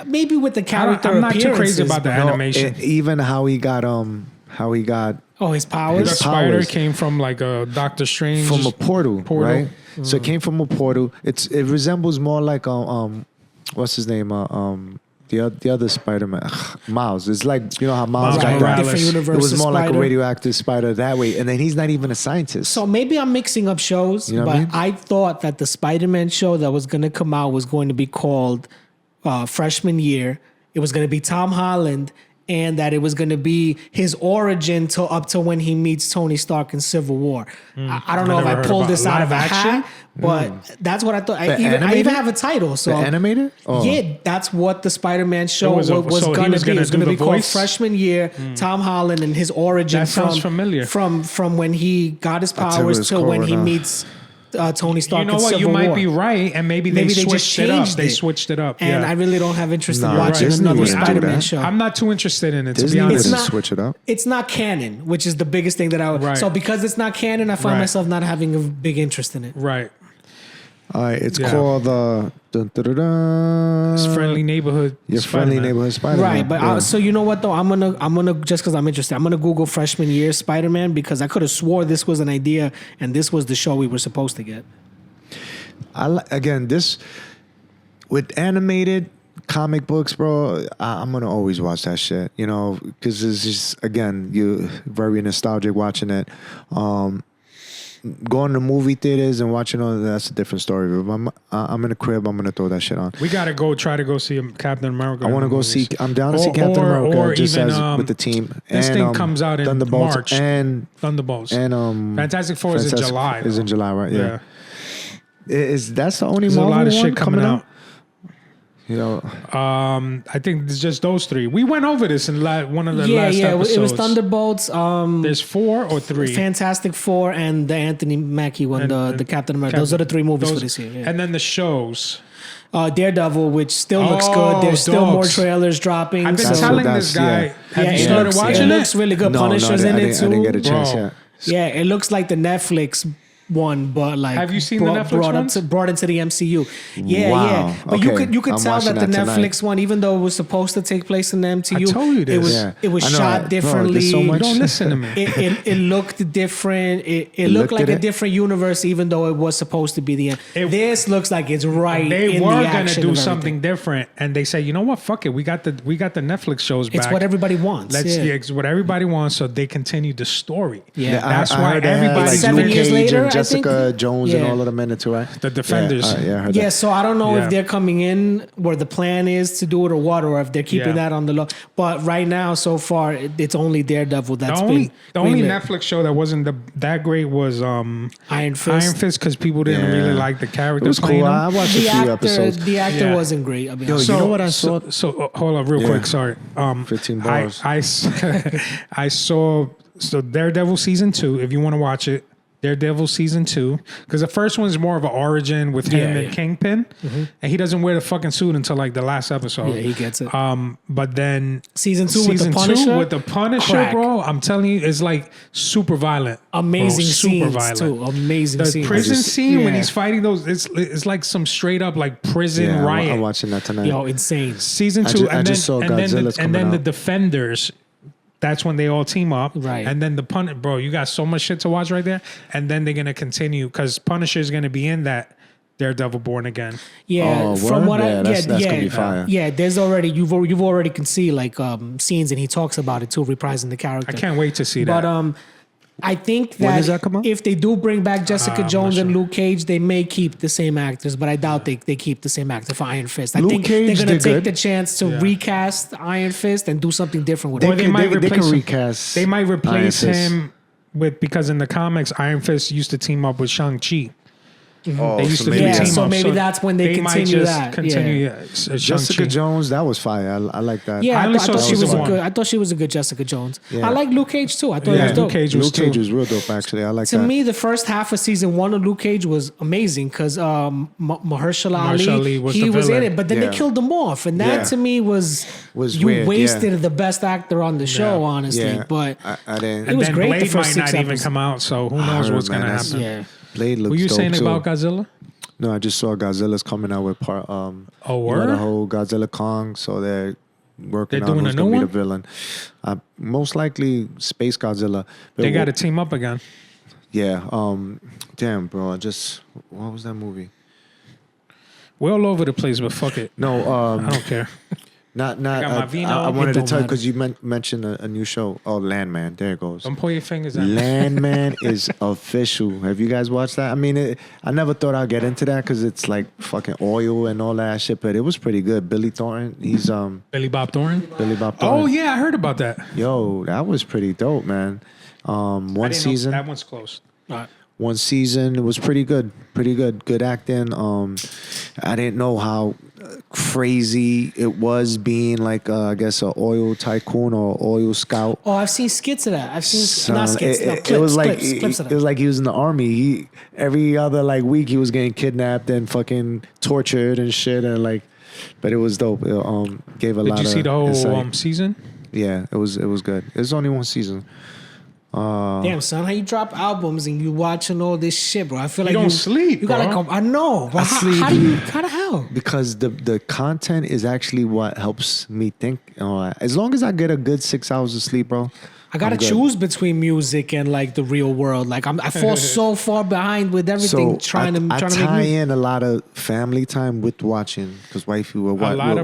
Maybe with the character I'm not too crazy appearances, about the but- animation. Even how he got his powers. The his spider powers. came from like a Doctor Strange from a portal, right? So Mm. it came from a portal. It resembles more like what's his name? The other Spider-Man, Miles. It's like how Miles Miles got Morales. that. Different It universes was more like a spider. radioactive spider that way, and then he's not even a scientist. So maybe I'm mixing up shows, You know what but I I mean? thought that the Spider-Man show that was going to come out was going to be called Freshman Year. It was going to be Tom Holland, and that it was going to be his origin up to when he meets Tony Stark in Civil War. I don't know if never I heard pulled about this out of a live action? hat, but that's what I thought. I animated? even have a title. So The animated? Oh. Yeah, that's what the Spider-Man show It was was, a- so he going was to be. It gonna was going do to be the called voice? Freshman Year, Tom Holland and his origin That sounds familiar. from when he got his tell you what powers it's to when called he now. meets Tony Stark You know in what? Civil You might War. be right, and maybe they Maybe they just switched it up. changed They it. switched it up. And yeah. I really don't have interest in Nah, watching Disney another wouldn't do Spider-Man that. show. I'm not too interested in it, to Disney be honest. wouldn't switch it up. It's not canon, which is the biggest thing that I would. Right. So because it's not canon, I find Right. myself not having a big interest in it. Right. All right, it's Yeah. called It's Friendly Neighborhood. Your Spider-Man. friendly neighborhood Spider-Man. Right, but Yeah. so you know what though? I'm gonna just because I'm interested, I'm gonna Google Freshman Year Spider-Man because I could have swore this was an idea and this was the show we were supposed to get. Again, this with animated comic books, bro. I'm gonna always watch that shit, because it's just again, you very nostalgic watching it. Going to movie theaters and watching all that's a different story. But I'm in the crib. I'm gonna throw that shit on. We gotta try to go see Captain America. I want to in the go movies. see. I'm down to see Captain America or just even, as with the team. This and, thing comes out in Thunderbolts March. and Thunderbolts. Fantastic Fantastic Four is in July. Is in though. July, right? Yeah. Is that's the only There's a Marvel lot of one shit coming out. out? I think it's just those 3. We went over this in one of the Yeah, last episodes. it was Thunderbolts. There's 4 or 3. Fantastic Four and the Anthony Mackie one, the Captain America. Those are the 3 movies for this year. Yeah. And then the shows. Daredevil, which still looks Oh, good. There's still more dogs. trailers dropping. I've been So telling that's- this guy. yeah. Have yeah, you it started looks, watching it it? looks really good. No, Punisher's I in it didn't too. get a chance Bro. yet. Yeah, it looks like the Netflix one, but like Have you seen the Netflix ones? Brought into the MCU. Yeah, Wow. yeah. But you Okay. could I'm tell that the watching that Netflix tonight. one, even though it was supposed to take place in the MCU, I told you this. it was Yeah. it was I know, shot bro, differently. there's so much- Don't listen to me. It looked different. It looked looked like at a it? different universe, even though it was supposed to be the end. It- This looks like it's right. They in were the gonna action do of something everything. different, and they say, you know what? Fuck it. We got the Netflix shows back. It's what everybody wants. Let's yeah. it's what everybody wants, so they continue the story. Yeah. That's I why heard they had, everybody like 7 Luke years Cage later, I and think. Jessica Jones and Yeah. all of them in it too, right? The Defenders. Yeah, I heard Yeah, that. so I don't know Yeah. if they're coming in where the plan is to do it or what, or if they're keeping Yeah. that on the low. But right now, so far, it's only Daredevil that's The been only greenlit. Netflix show that wasn't that great was Iron Fist. Iron Fist, because people didn't Yeah. really like the character It was playing cool. him. I watched a few episodes. The actor Yeah. wasn't great. I'll be Yo, honest. you know what I saw? So hold on, real Yeah. quick. Sorry. 15 bars. I saw Daredevil season 2. If you want to watch it, Daredevil season 2, because the first one is more of an origin with him Yeah, and yeah. Kingpin, and he doesn't wear the fucking suit until like the last episode. Yeah, he gets it. But then Season 2 with the Punisher? with the Punisher, Crack. bro. I'm telling you, it's like super violent. Amazing bro, super scenes violent. too. Amazing The scenes. prison scene when yeah. he's fighting those, it's like some straight up like prison Yeah, riot. I'm watching that tonight. Yo, insane. Season I 2, ju- I and just saw then Godzilla's and then coming the out. Defenders. That's when they all team up, Right. And then bro, you got so much shit to watch right there. And then they're gonna continue because Punisher is gonna be in that Daredevil Born Again. Yeah, Oh, from word? what Yeah, that's gonna be yeah, fire. yeah. There's already you've already can see like scenes, and he talks about it too, reprising the character. I can't wait to see that. But I think that, When does that come out? if they do bring back Jessica I'm Jones not and sure. Luke Cage, they may keep the same actors, but I doubt they keep the same actor for Iron Fist. I Luke think Cage they're going to did take good. the chance to Yeah. recast Iron Fist and do something different with They Or it. they could- might they replace could him. recast They might replace Iron Fist. him because in the comics, Iron Fist used to team up with Shang-Chi. Oh, They used so to maybe do Yeah, team that's- so up. maybe that's when they might continue just that. Continue, Yeah. Jessica Shang-Chi. Jones, that was fire. I like that. Yeah, I I, only thought, saw I thought she was season a one. good. I thought she was a good Jessica Jones. Yeah. I like Luke Cage too. I thought it Yeah, was dope. Luke Cage was Luke Cage too. was real dope, actually. I like To that. me, the first half of season 1 of Luke Cage was amazing because Mahershala Mahershala Ali Ali, was he the was in villain. it, but then Yeah. they killed him off, and that Yeah. to me was you weird, wasted yeah. the best actor on the show, Yeah. honestly. Yeah, But I didn't. It And was then great the Blade first might not 6 even episodes. come out, so who knows heard, what's man, gonna that's- happen. yeah, Blade looks Were you dope saying too. about Godzilla? No, I just saw Godzilla's coming out with part. Oh, you know, word? the whole Godzilla Kong. So they're working They're on doing who's a gonna new be one? the villain. Most likely Space Godzilla. But They got to team up again. Yeah. Damn, bro. What was that movie? We're all over the place, but fuck it. No. I don't care. Not. got my vino. I wanted It to don't tell you matter. because you mentioned a new show. Oh, Landman. There it goes. Don't pull your fingers out. Landman is official. Have you guys watched that? I mean, I never thought I'd get into that because it's like fucking oil and all that shit, but it was pretty good. Billy Thornton, he's Billy Bob Thornton. Billy Bob Oh Thornton. yeah, I heard about that. Yo, that was pretty dope, man. I One didn't know season. that one's closed. One season. It was pretty good. Good acting. I didn't know how crazy it was being like I guess a oil tycoon or oil scout. Oh, I've seen skits of that. I've seen Son, not skits. No, clips, it was like clips of it that. was like he was in the army. He every other like week he was getting kidnapped and fucking tortured and shit and like, but it was dope. It gave a lot. Did you see of the whole insight. season? Yeah, it was good. It was only one season. Damn, son, how you drop albums and you watching all this shit, bro? I feel like don't sleep, You gotta bro. come. I know, but how sleep. do you? How the hell? Because the content is actually what helps me think. As long as I get a good 6 hours of sleep, bro. I gotta I'm good. choose between music and like the real world. Like I fall so far behind with everything. Trying to I make tie music. in a lot of family time with watching because wifey will watch. lot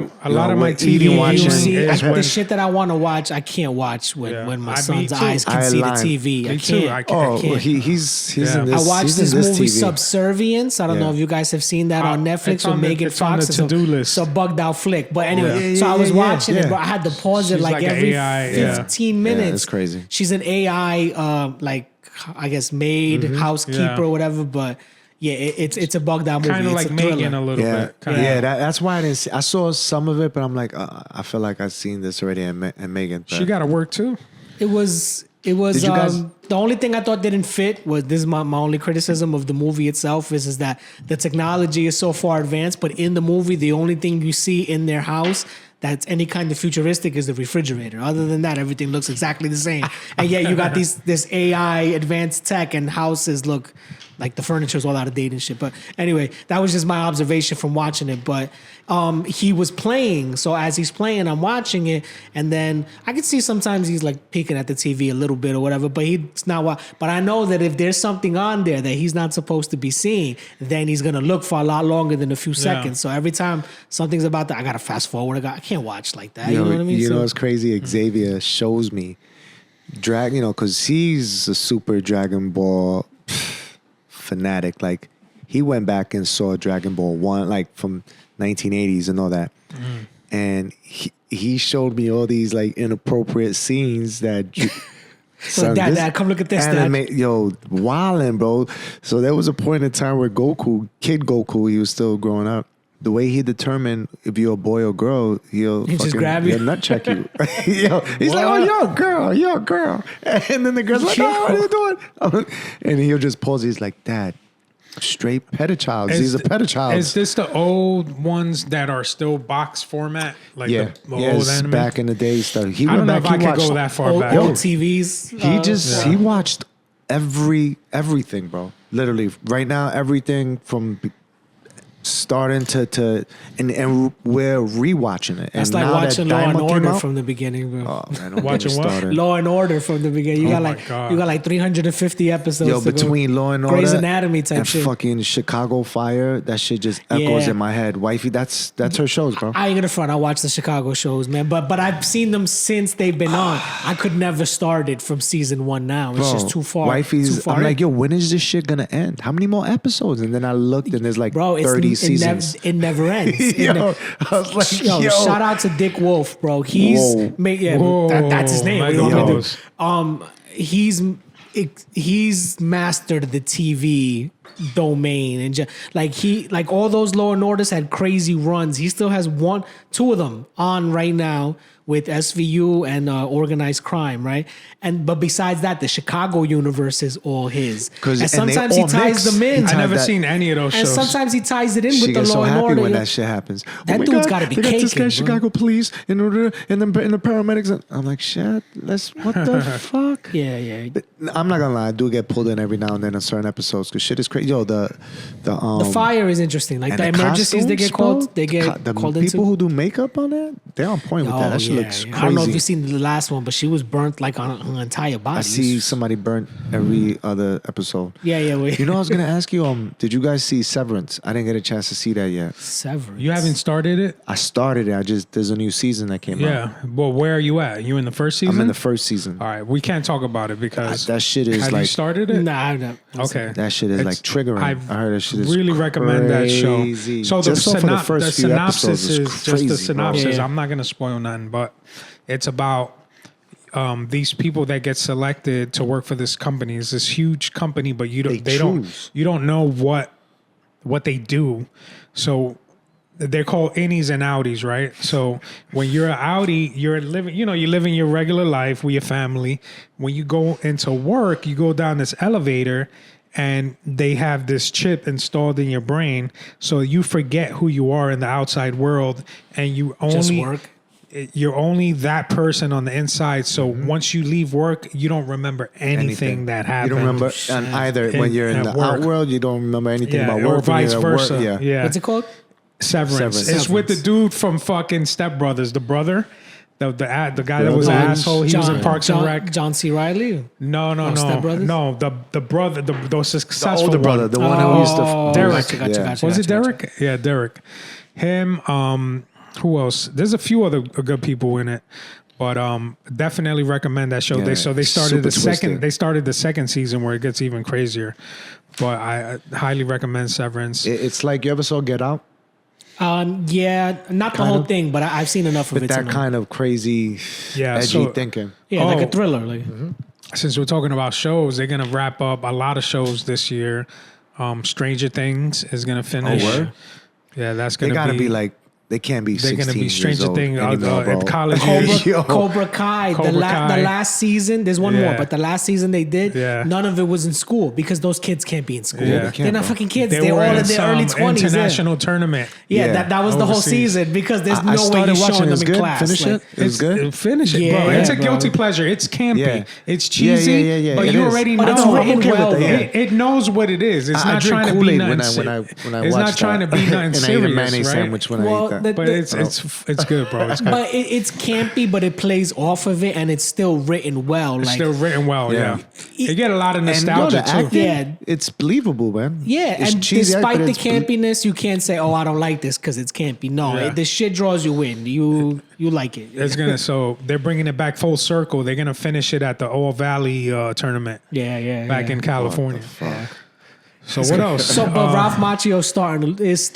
of my TV eating you watching. You see, is the when- shit that I want to watch, I can't watch when my Me son's too. eyes can I see the align. TV. Me I too. can't. I can't. Oh, can't. he's Yeah. in this. I watched he's this in this movie TV. Subservience. I don't know if you guys have seen that on Netflix it's with on the- Megan it's on Fox. the It's a- to-do list. It's a bugged out flick. But anyway, Yeah, so I was yeah, watching it, yeah. but I had to pause it She's like like an every AI, yeah. 15 minutes. it's crazy. She's an AI, like I guess maid, housekeeper, Yeah. or whatever. But yeah, it's a bugged out movie. Kind of It's like a thriller. Megan a little Yeah, bit. Kinda. yeah. That's why I didn't. See, I saw some of it, but I'm like, I feel like I've seen this already in Megan. She got to work too. It was. Did you guys- The only thing I thought didn't fit was this is my only criticism of the movie itself is that the technology is so far advanced, but in the movie the only thing you see in their house that's any kind of futuristic is the refrigerator. Other than that, everything looks exactly the same. And yet you got this AI advanced tech and houses look like the furniture's all out of date and shit. But anyway, that was just my observation from watching it. But he was playing, so as he's playing, I'm watching it, and then I can see sometimes he's like peeking at the TV a little bit or whatever. But he's not. But I know that if there's something on there that he's not supposed to be seeing, then he's gonna look for a lot longer than a few seconds. So every time something's about to, I gotta fast forward. I can't watch like that. You know what I mean? You know what's crazy? Xavier shows me because he's a super Dragon Ball fanatic. Like, he went back and saw Dragon Ball 1, like from 1980s and all that. And he showed me all these like inappropriate scenes that So dad, come look at this, Dad. Wildin', bro. So there was a point in time where Kid Goku, he was still growing up. The way he determined if you're a boy or girl, he'll just grab you. He'll nut check you. He's like, "Oh, you're a girl," and then the girl's like, "Oh, what are you doing?" And he'll just pause. He's like, "Dad, straight pedophiles. These are pedophiles." Is this the old ones that are still box format? Like the old yes, anime? back in the day stuff. I don't know if I could go that far back. Old TVs. He watched everything, bro. Literally, right now, everything from starting to and we're rewatching it. That's and like now watching that Law and Daima came Order out, from the beginning, bro. Oh man, don't Watching get me what? started. Law and Order from the beginning. You got like 350 episodes. Yo, to between go. Law and Order Grey's Anatomy type and shit. fucking Chicago Fire, that shit just echoes Yeah. in my head. Wifey, that's her shows, bro. I ain't gonna front. I watch the Chicago shows, man. But I've seen them since they've been on. I could never start it from season 1 now. It's just too far. Wifey's, too far I'm in. like, yo, when is this shit gonna end? How many more episodes? And then I looked and there's like 30 seasons. It never ends. Yo, I was like, yo. Shout out to Dick Wolf, bro. He's Whoa. that's his name. What do you Yo. want me to do? He's mastered the TV domain and like all those Law and Orders had crazy runs. He still has 2 of them on right now with SVU and organized crime, right? But besides that, the Chicago universe is all his. And sometimes he ties them in. I never seen any of those And shows. sometimes he ties it in She with the gets so Law and happy Order. when that shit happens. That oh my dude's God, gotta be they got this caking, guy, bro. Chicago police, and then the paramedics. And I'm like, shit. What the fuck? Yeah. But I'm not gonna lie. I do get pulled in every now and then on certain episodes because shit is crazy. Yo, the fire is interesting. Like and the emergencies they get costumes, called, they get the called people into. who do makeup on it, they're on point with that. That shit looks crazy. I don't know if you've seen the last one, but she was burnt like on her entire body. I see somebody burnt every other episode. Yeah. Wait. You know, I was gonna ask you. Did you guys see Severance? I didn't get a chance to see that yet. Severance. You haven't started it? I started it. There's a new season that came out. Yeah. Well, where are you at? You in the first season? I'm in the first season. All right. We can't talk about it because That shit is have like you started it? Nah, I'm not. Okay. that shit is like triggering. I heard that shit is really recommend that show. crazy. So Just for the first few synopsis episodes is is just the crazy, bro. synopsis. Yeah. I'm not gonna spoil nothing, but it's about these people that get selected to work for this company. It's this huge company, but you don't you don't know what they do. So they're called innies and outies, right? So when you're an outie, you're living your regular life with your family. When you go into work, you go down this elevator and they have this chip installed in your brain. So you forget who you are in the outside world and you only Just work. You're only that person on the inside. So once you leave work, you don't remember anything that happened. You don't remember, and either when you're in at the work. outworld, you don't remember anything about or work. When vice you're at work, versa. Yeah. What's it called? Severance. It's with the dude from fucking Step Brothers, the brother, the guy that was an asshole. He was in Parks and Rec. John C. Riley. No. Step Brothers? No, the brother, the successful older brother, one. the one who used to Derek. Gotcha. Was it Derek? Yeah, Derek. Him. Who else? There's a few other good people in it, but definitely recommend that show. Yeah, they started super the second. twisted. They started the second season where it gets even crazier. But I highly recommend Severance. It's like, you ever saw Get Out? Yeah, not the Kind whole of. thing, but I've seen enough of With it. that to know. kind of crazy, edgy so- thinking. Yeah, like a Oh. thriller. Like Since we're talking about shows, they're gonna wrap up a lot of shows this year. Stranger Things is gonna finish. word? Yeah, that's They gonna gotta be like They can't be They're 16 going to be years Stranger old Things anymore, bro. at college Cobra, age. Yo. Cobra Kai. Cobra The Kai. last season, there's one more, Yeah. but the last season they did, Yeah. none of it was in school because those kids can't be in school. Yeah. They're not bro. fucking kids. They They're were all in in their some early 20s. international tournament. Yeah, Yeah. that was the whole Overseas. season because there's I no way started you're watching showing it. them It's in good. class. Finish Like, it. It was good. Finish it, Yeah, bro. It's a bro. guilty pleasure. It's campy. Yeah. It's cheesy, Yeah. but It you is. already But know. it's written okay with well, that, though. yeah. It knows what it is. It's I not drink trying to be Kool-Aid nothing. when I It's watch not trying to that. be nothing And I eat a serious, mayonnaise right? sandwich when I Well, eat that. But it's good, bro. It's good. But it's campy, but it plays off of it, and it's still written well. It's Like, still written well, Yeah. yeah. You get a lot of And nostalgia the too. acting, Yeah. it's believable, man. yeah, It's and cheesy, despite but the it's campiness, you can't say, "Oh, I don't like this" because it's campy. No, Yeah. the shit draws you in. You like it. It's gonna. So they're bringing it back full circle. They're gonna finish it at the All Valley tournament Yeah. back in California. So what else? So, but Ralph Macchio is starting to he's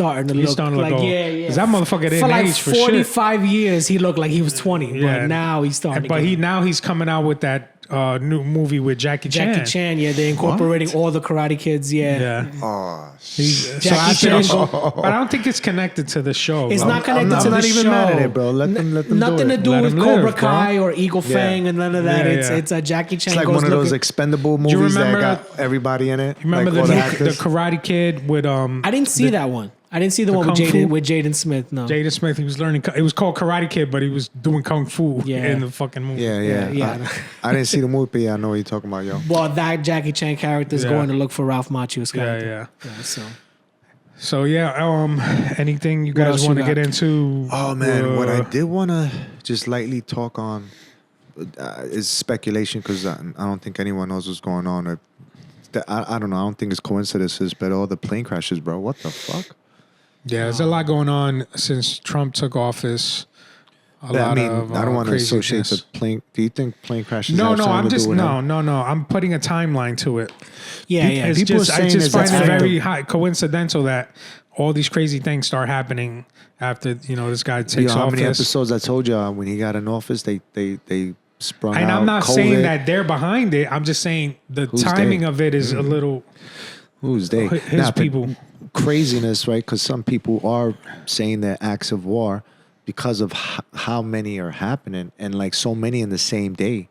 look starting to like look old. yeah. 'Cause that motherfucker didn't for like age for shit. 45 years, he looked like he was 20, Yeah. but now he's starting. But to get he's coming out with that new movie with Jackie Chan. Jackie Chan. Yeah, they're incorporating all the Karate Kids. Yeah. Yeah. Oh, So Jackie after Chan the- but I don't think it's connected to the show. It's bro. not connected I'm to not the even show. mad at it, bro. Let them Nothing do to it. do Let with him Cobra live, bro. Kai or Eagle Yeah. Fang and none of that. Yeah. It's a Jackie Chan. It's like goes one of those looking- expendable you movies that remember- got everybody in it. Remember like all the actors. Karate Kid with I didn't see that one. I didn't see the one with Kung Fu? Jaden Smith. No. Jaden Smith? He was learning. It was called Karate Kid, but he was doing kung fu Yeah. in the fucking movie. Yeah. Yeah. I didn't see the movie, but yeah, I know what you're talking about, yo. Well, that Jackie Chan character is Yeah. going to look for Ralph Macchio's Yeah, character. yeah. So So yeah, anything you else guys you want to got? get into? Oh man, what I did want to just lightly talk on is speculation because I don't think anyone knows what's going on. I don't know. I don't think it's coincidences, but all the plane crashes, bro. What the fuck? Yeah, there's a lot going on since Trump took office. I don't want to associate the plane. Do you think plane crashes? No, have no, something I'm to do just with him? no. I'm putting a timeline to it. yeah. It's People just, I saying just is find that's it after- very high coincidental that all these crazy things start happening after this guy takes How many office. episodes I told you when he got in office, they sprung And out I'm not COVID. saying that they're behind it. I'm just saying the Who's timing they? of it is a little Who's they? his Nah, but people. Craziness, right? Because some people are saying they're acts of war because of how many are happening and like so many in the same day,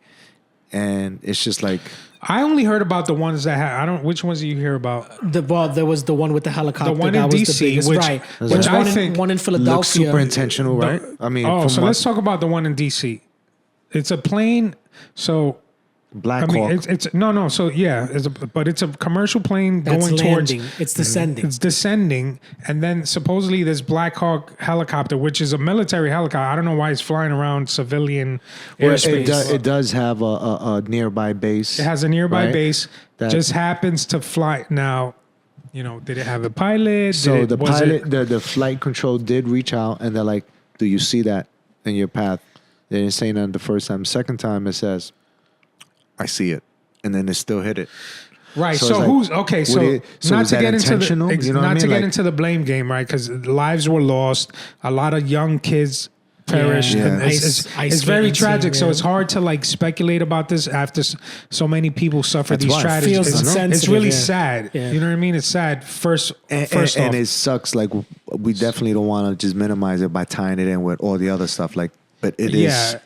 and it's just like I only heard about the ones that had. I don't. Which ones do you hear about? There was the one with the helicopter. The one that in was DC, the biggest, which- right? which Which I one, think one in looks Philadelphia. super intentional, right? I mean, Oh, from so what- let's talk about the one in DC. It's a plane. So Black I mean, Hawk. it's no. So yeah, but it's a commercial plane That's going towards. landing. It's descending. It's descending, and then supposedly this Black Hawk helicopter, which is a military helicopter. I don't know why it's flying around civilian airspace. It does have a nearby base. It has a nearby right? base. That- Just happens to fly now. Did it have a pilot? So the was pilot, the flight control did reach out, and they're like, "Do you see that in your path?" They didn't say that the first time. Second time, it says, "I see it," and then it still hit it. Right. So So, it's like, who's okay? So, so is that intentional? You know what I not to mean? get Like- into the blame game, right? Because lives were lost. A lot of young kids perished. Yeah. And Ice it's very skating tragic. scene, So yeah. it's hard to speculate about this after so many people suffer That's these why. tragedies. Feels It's insensitive, really yeah. sad. Yeah. You know what I mean? It's sad. First And off, it sucks. Like we definitely don't want to just minimize it by tying it in with all the other stuff. Like, but it is. Yeah.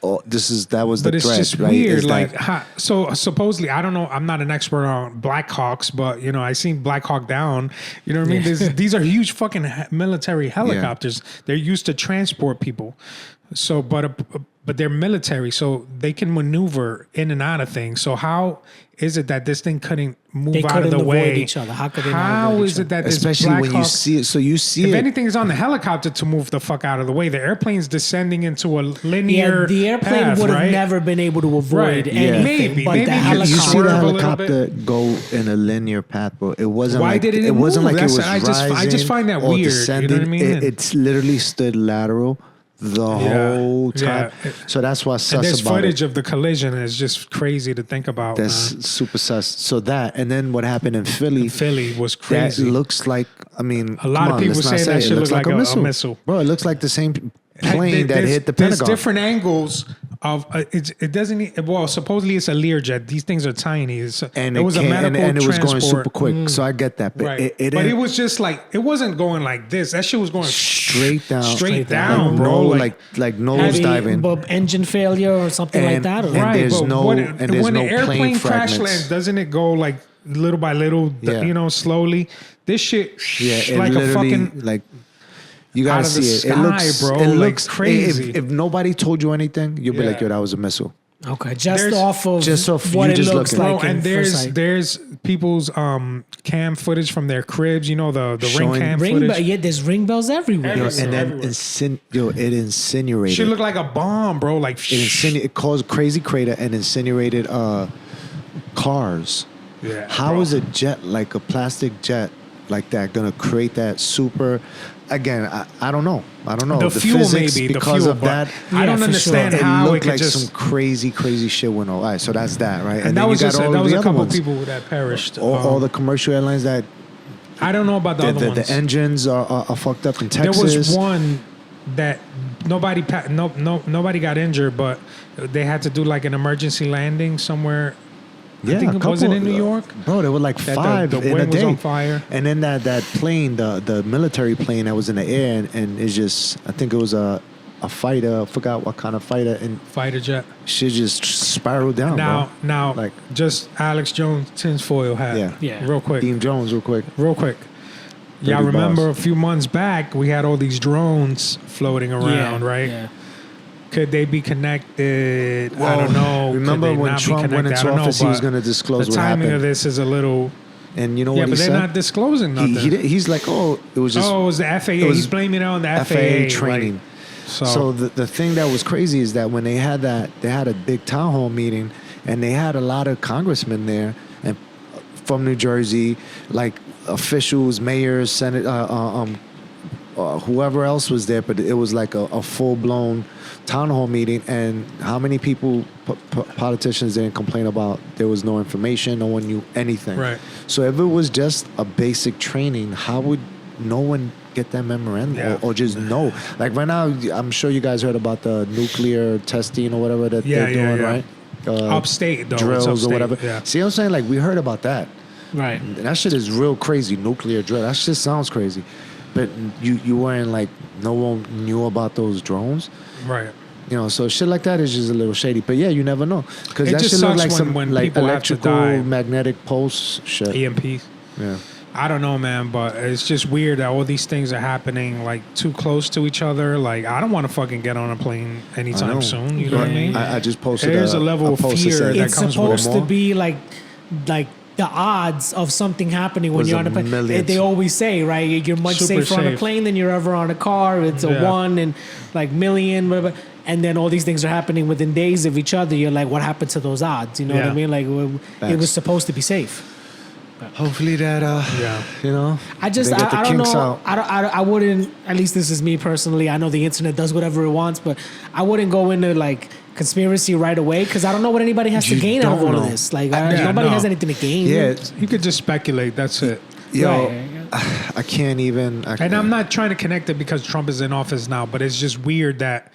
That was the but it's thread, just right? weird. Is Like, that- so supposedly, I don't know. I'm not an expert on Black Hawks, but I seen Black Hawk Down. You know what I mean? These are huge fucking military helicopters. They're used to transport people. So, but they're military, so they can maneuver in and out of things. So how is it that this thing couldn't move They out of couldn't the avoid way? each other. How could they not How avoid each is it that this especially Black when Hawk, you see it. So you see if it. anything is on the helicopter to move the fuck out of the way, the airplane's descending into a linear Yeah, the airplane path, would have right? never been able to avoid Right. anything. Maybe. but Maybe the you You see the Swerve a helicopter. little helicopter go in a linear path, bro. It wasn't Why like did it it wasn't move? like it was That's- I just find that rising or weird, you know descending. what I mean? It's literally stood lateral the whole time. Yeah. So that's why And sus there's about footage it. of the collision. It's just crazy to think about. That's man. super sus. So that and then what happened in Philly? Philly was That crazy. looks like. I mean, A lot come of on, people let's not say that it shit looks look like a missile. missile. Bro, it looks like the same plane that hit the There's Pentagon. different angles of it doesn't. Well, supposedly it's a Learjet. These things are tiny. And it was a medical and it was transport. going super quick. So I get that. But Right. it but it was just like, it wasn't going like this. That shit was going straight down. Straight down, bro. bro. Like nose diving. But engine failure or something like that. Or and right, there's but no when, and there's when no the airplane crash fragments. lands, doesn't it go like little by little, slowly? This shit, Yeah, like a literally, fucking like you gotta out of the see it. sky, It looks, bro, it like looks crazy. If nobody told you anything, you'll be like, Yeah. yo, that was a missile. Okay, There's- off of just off what you it just looks looking. like. bro. in And first sight. there's people's cam footage from their cribs. You know, the ring Showing cam ring footage. bell. Yeah, there's ring bells everywhere. Everywhere. And then everywhere. it incinerated. Shit looked like a bomb, bro. Like It caused crazy crater and incinerated cars. Yeah, How bro. is a jet, like a plastic jet like that, gonna create that super? Again, I don't know. I don't know The fuel physics maybe, the because fuel, of but that. I Yeah, don't for understand sure. It how it looked could like just. some crazy shit went on. All right, so that's that, right? And then that was you just got all that of was the a other couple ones. people that perished. All the commercial airlines that I don't know about the other ones. the engines are fucked up in There Texas. was one that nobody got injured, but they had to do like an emergency landing somewhere. Yeah, I think a it wasn't couple- in New York. Bro, there were like That five the in a wing was day. on fire. And then that plane, the military plane that was in the air, and it's just, I think it was a fighter. I forgot what kind of fighter, and Fighter jet. shit just spiraled down. Now, Like- just Alex Jones tinfoil hat. Yeah. Yeah. Real quick. Dean Jones, real quick. Y'all Dirty remember boss. a few months back we had all these drones floating around, right? Yeah. Could they be connected? I don't know. Could Remember they when not be Trump went connected? into I don't know, office, he was but going to disclose the what timing happened. of this is a little. And you know Yeah, what he but they're said? not disclosing nothing. He's like, oh, it was just Oh, it was the FAA. it was He's blaming it on the FAA, FAA training. Like, So the thing that was crazy is that when they had a big town hall meeting, and they had a lot of congressmen there, and from New Jersey, like officials, mayors, senate, whoever else was there, but it was like a full blown town hall meeting. And how many people, politicians, didn't complain about there was no information, no one knew anything. Right. So if it was just a basic training, how would no one get that memorandum Yeah. or just know? Like right now, I'm sure you guys heard about the nuclear testing or whatever that Yeah, they're yeah, doing, yeah. right? upstate though. It's Drills upstate, or whatever. Yeah. See what I'm saying? Like we heard about that. Right. That shit is real crazy. Nuclear drill. That shit sounds crazy. But you weren't like, no one knew about those drones. Right. You know, so shit like that is just a little shady. But yeah, you never know. Because It that just shit look sucks like when- some when like people have to electrical die. magnetic pulse shit. EMP. Yeah. I don't know, man, but it's just weird that all these things are happening like too close to each other. Like I don't want to fucking get on a plane I anytime know. soon. You know what I mean? I just posted There's a level of post that fear said- that It's comes with it supposed to more. be like the odds of something happening when Was you're a on a plane. million. They always say, right, you're much Super safer on a safe. plane than you're ever on a car. It's a Yeah. 1 in like million, whatever. And then all these things are happening within days of each other. You're like, what happened to those odds? You know what I Yeah. mean? Like it Facts. was supposed to be safe. Hopefully that Yeah. you know. I just they get the I don't kinks know. out. I wouldn't. At least this is me personally. I know the internet does whatever it wants, but I wouldn't go into like conspiracy right away because I don't know what anybody has to You gain out of don't all of know. this. Like Yeah, nobody no. has anything to gain. Yeah, You could just speculate. That's it. yo, Right. I can't even. And I'm not trying to connect it because Trump is in office now, but it's just weird that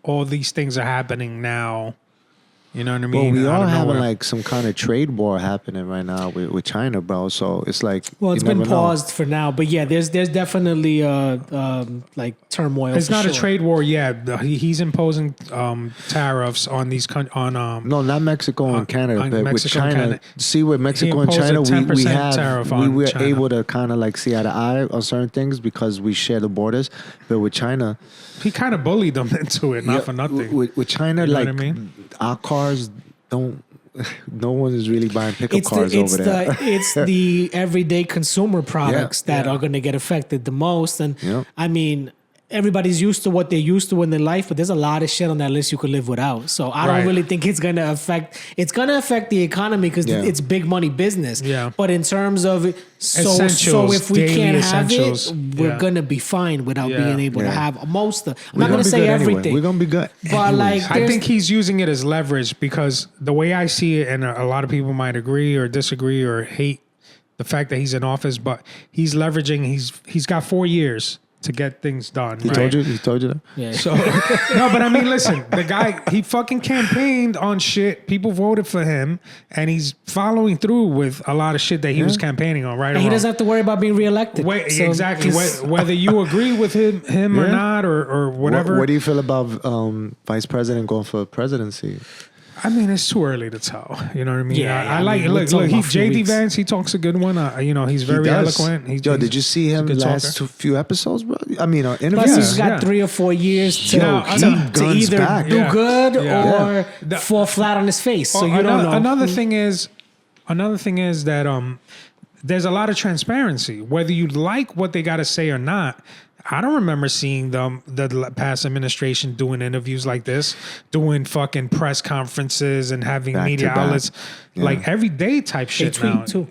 all these things are happening now. You know what I mean? Well, we Out are of having nowhere. like some kind of trade war happening right now with China, bro. So it's like, Well, it's you been never know. paused for now, but yeah, there's definitely like turmoil. It's for not a sure. trade war yet. He's imposing tariffs on these No, not Mexico and Canada, on but with Mexico and China. Canada. See, with Mexico and imposed a China, we 10% tariff we on were China. able to kind of like see eye to eye on certain things because we share the borders. But with China, He kind of bullied them into it, not yeah, for nothing. With China, You know like what I mean? our cars don't. No one is really buying pickup It's cars the it's over there. it's the everyday consumer products that Yeah. are going to get affected the most. And Yeah. I mean, everybody's used to what they're used to in their life, but there's a lot of shit on that list you could live without. So I Right. don't really think it's going to affect. It's going to affect the economy because Yeah. it's big money business. Yeah. But in terms of so Essentials, if we daily can't essentials. have it, we're Yeah. going to be fine without Yeah. being able to Yeah. have most of. I'm We're not going gonna to be say good anyway. everything. We're gonna be good. But, like, anyways. I think he's using it as leverage because the way I see it, and a lot of people might agree or disagree or hate the fact that he's in office, but he's leveraging. He's got 4 years to get things done. He right? told you. He told you that. Yeah. So no, but I mean, listen, the guy, he fucking campaigned on shit. People voted for him, and he's following through with a lot of shit that he was campaigning on. Right? And or he wrong. doesn't have to worry about being reelected. So Exactly. he's- Whether you agree with him or Yeah. not, or whatever. What do you feel about vice president going for presidency? I mean, it's too early to tell. You know what I mean? Yeah, I I like mean, look. it's only He a few JD weeks. Vance. He talks a good one. He's very He does. eloquent. Yo, did you see him good last talker. few episodes, bro? I mean, Plus, interviews. he's got Yeah. 3 or 4 years to, Yo, he to guns either back. do Yeah. good Yeah. or Yeah. fall flat on his face. So you don't know. Another thing is that there's a lot of transparency. Whether you like what they got to say or not, I don't remember seeing the past administration doing interviews like this, doing fucking press conferences and having Back media to back. outlets Yeah. like every day type They shit tweet now. too.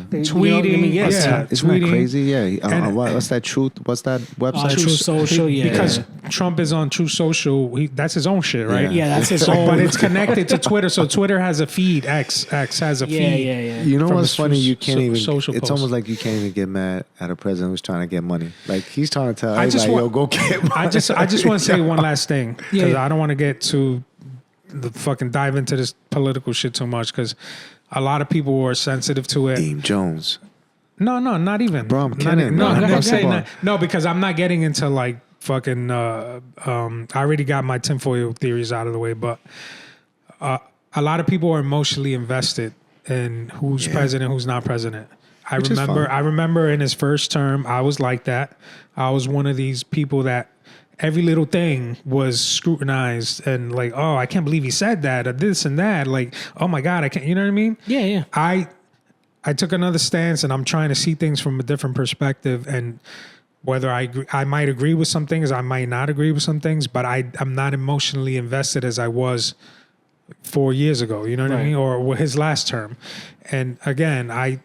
They- Tweeting, yes. yeah. Isn't that tweeting. crazy? Yeah. And- What's that truth? What's that website? True Social, yeah. Because Trump is on True Social, that's his own shit, right? Yeah, that's his So, own. but it's connected to Twitter, so Twitter has a feed. X has a Yeah, feed. yeah. You know From what's the funny? so- You can't so- even. social It's posts. almost like you can't even get mad at a president who's trying to get money. Like he's trying to tell I just everybody, want- "Yo, go get money." I just want to say one last thing because Yeah. I don't want to get too the fucking dive into this political shit too much because a lot of people were sensitive to it. Dean Jones. No, not even. Bro, I'm Not kidding, even- man. No, Across the board. no, because I'm not getting into like fucking. I already got my tinfoil theories out of the way, but a lot of people are emotionally invested in who's president, who's not president. Which is fine. I remember in his first term, I was like that. I was one of these people that every little thing was scrutinized and like, oh, I can't believe he said that or this and that. Like, oh my God, I can't. You know what I mean? Yeah. I took another stance and I'm trying to see things from a different perspective and whether I might agree with some things, I might not agree with some things, but I'm not emotionally invested as I was 4 years ago, you know what I Right. mean? Or his last term. And again, I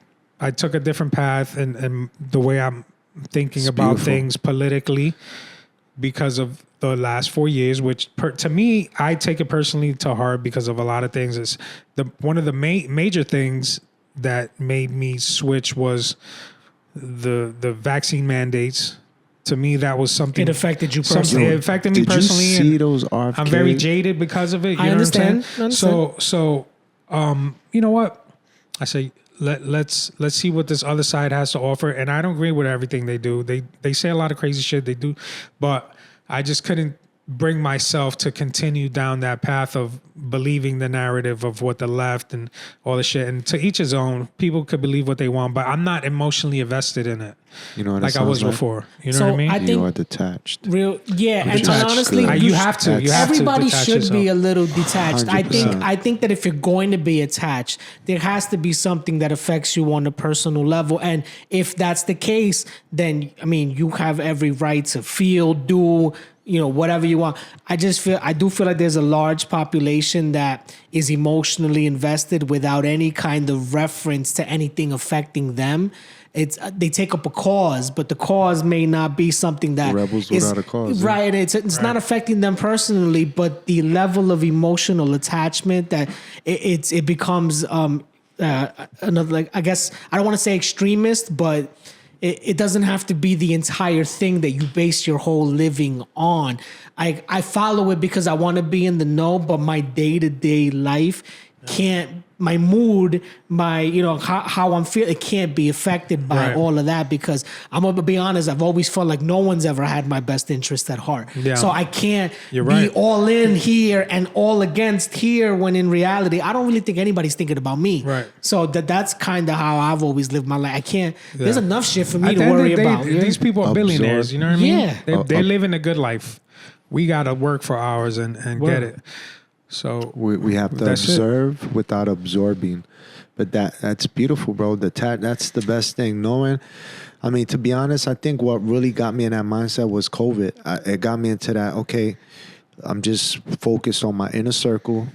took a different path and the way I'm thinking about beautiful. things politically because of the last 4 years, which to me, I take it personally to heart because of a lot of things. It's one of the major things that made me switch was the vaccine mandates. To me, that was something. It affected you something- personally. It affected me Did personally. you see and those RFK? I'm very jaded because of it. You I know understand. What I'm saying? So, you know what? I say let's see what this other side has to offer. And I don't agree with everything they do. They say a lot of crazy shit. They do, but I just couldn't bring myself to continue down that path of believing the narrative of what the left and all the shit. And to each his own. People could believe what they want, but I'm not emotionally invested in it You know what like it I was sounds like? before. You know So what I mean? I You think are detached. and Detached, honestly, Glenn. You have to. You That's- have to everybody detach should be a yourself. little detached. I 100%. think that if you're going to be attached, there has to be something that affects you on a personal level. And if that's the case, then I mean, you have every right to feel, do, whatever you want. I do feel like there's a large population that is emotionally invested without any kind of reference to anything affecting them. They take up a cause, but the cause may not be something that Rebels is without a cause, yeah. right. It's not affecting them personally, but the level of emotional attachment that it becomes another, like, I guess I don't want to say extremist, but it doesn't have to be the entire thing that you base your whole living on. I follow it because I want to be in the know, but my day-to-day life can't, my mood, my, how I'm feeling, it can't be affected by Right. all of that because I'm going to be honest, I've always felt like no one's ever had my best interest at heart. Yeah. So I can't You're be right. all in here and all against here when in reality, I don't really think anybody's thinking about me. Right. So that's kind of how I've always lived my life. I can't, there's Yeah. enough shit for me At to the end of worry the day, about. These people are billionaires. You know what I mean? Yeah. They're living a good life. We got to work for ours and get Word. it. So We have to That's it. observe without absorbing. But that's beautiful, bro. That's the best thing. Knowing, I mean, to be honest, I think what really got me in that mindset was COVID. It got me into that, okay, I'm just focused on my inner circle.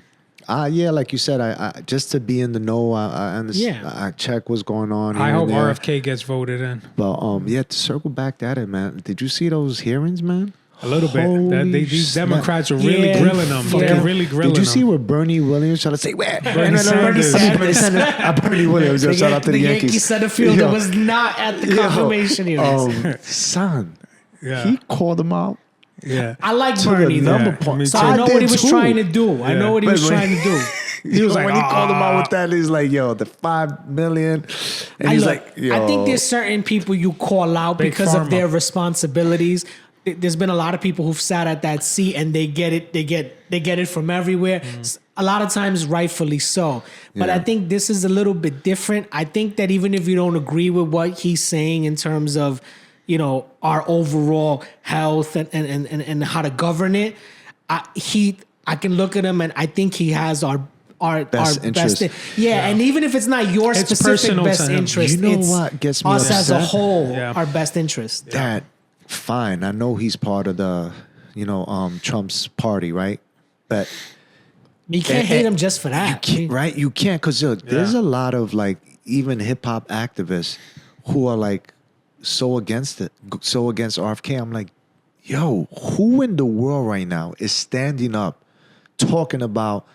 Yeah, like you said, I just to be in the know, I understand. Yeah. I check what's going on. I here hope and there. RFK gets voted in. But yeah, to circle back at it, man. Did you see those hearings, man? A little bit. Holy These snap. Democrats are really Yeah. grilling them. Yeah. They're really grilling Did you them. see where Bernie Williams tried to say, where? Bernie Sanders. Bernie Williams, shout out to the Yankee Yankees. center fielder Yo. was not at the confirmation hearings. Son, Yeah. He called him out. Yeah. I like To Bernie the though. number Yeah, point. me So too. I know what he did was too. trying to do. I know what he was But trying to do. He was like, when he called him out with "Ah." that, he's like, "Yo, the 5 million," and I he's look, like, "Yo." I think there's certain people you call out Big because of pharma. their responsibilities. There's been a lot of people who've sat at that seat and they get it. They get it from everywhere. A lot of times, rightfully so. But Yeah. I think this is a little bit different. I think that even if you don't agree with what he's saying in terms of, our overall health and how to govern it, I can look at him and I think he has our Best interest. and even if it's not your It's specific personal to best him. interest, You know it's what gets me us as a upset? whole, Yeah. our best interest. That fine. I know he's part of the, Trump's party, right? But You can't hate him just for that. right? You can't, because there's a lot of like even hip hop activists who are like so against it, so against RFK. I'm like, yo, who in the world right now is standing up talking about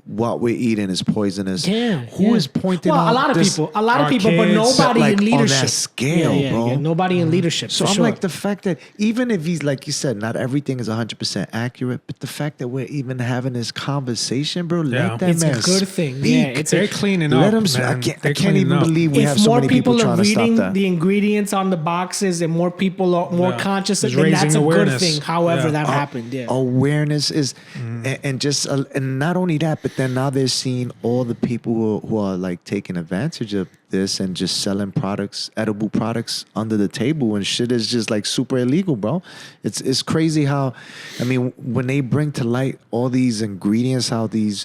what we're eating is poisonous? Who is pointing out a lot of this- people, but kids, nobody like, in on leadership. that scale, bro. Nobody in leadership. So for I'm sure. like, the fact that even if he's, like you said, not everything is 100% accurate, but the fact that we're even having this conversation, bro, Yeah. let that It's a man good thing. speak. Yeah, it's They're cleaning up. Let him. Man. I They're can't even cleaning up. believe we have if so more many people people trying are to stop reading that. the ingredients on the boxes and more people are more Yeah. conscious, It's then that's raising a awareness. good thing. However, Yeah. that happened. Yeah. Awareness is, and just and not only that, but then now they're seeing all the people who are like taking advantage of this and just selling products, edible products under the table and shit is just like super illegal, bro. It's crazy how, I mean, when they bring to light all these ingredients, how these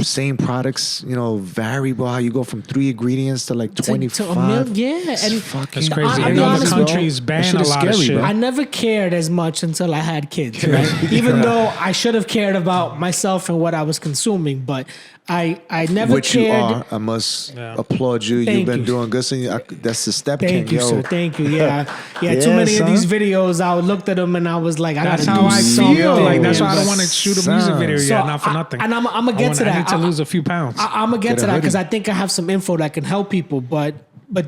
same products, vary, bro. How you go from 3 ingredients to like 25. to a million, yeah, It's and fucking That's crazy. I'll In be other honest, countries, bro. ban That shit a is lot of scary, shit. bro. I never cared as much until I had kids, right? Even though I should have cared about myself and what I was consuming, but I never Which cared. you are. I must Yeah. applaud you. Thank You've been you. doing good. So that's the step Thank king, you, yo. sir. Thank you. Yeah, yeah. Yeah, too many son. of these videos, I looked at them and I was like, I That's gotta how do I something. feel. Like that's why I man. don't want to shoot a music video So yet, not for nothing. And I'm gonna get to that. I need to lose a few pounds. I'm gonna get Get to a that because hoodie. I think I have some info that can help people. But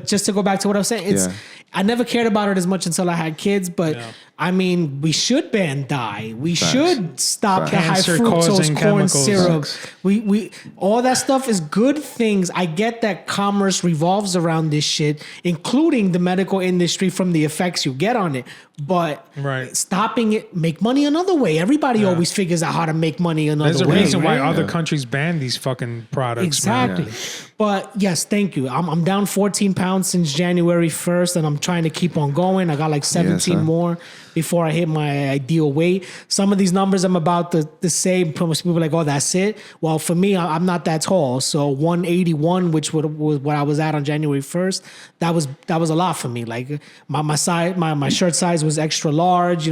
just to go back to what I was saying, Yeah. I never cared about it as much until I had kids. But Yeah. I mean, we should ban dye. We should stop the high Cancer-causing fructose corn chemicals. syrup. We all that stuff is good things. I get that commerce revolves around this shit, including the medical industry from the effects you get on it. But Right. stopping it, make money another way. Everybody always figures out how to make money another There's a way. reason why right? other countries ban these fucking products. Exactly. Man. But yes, thank you. I'm down 14 pounds since January 1st, and I'm trying to keep on going. I got like 17 huh? more before I hit my ideal weight. Some of these numbers I'm about to say, most people are like, oh, that's it. Well, for me, I'm not that tall. So 181, which was what I was at on January 1st, that was a lot for me. Like my size, my shirt size was extra large.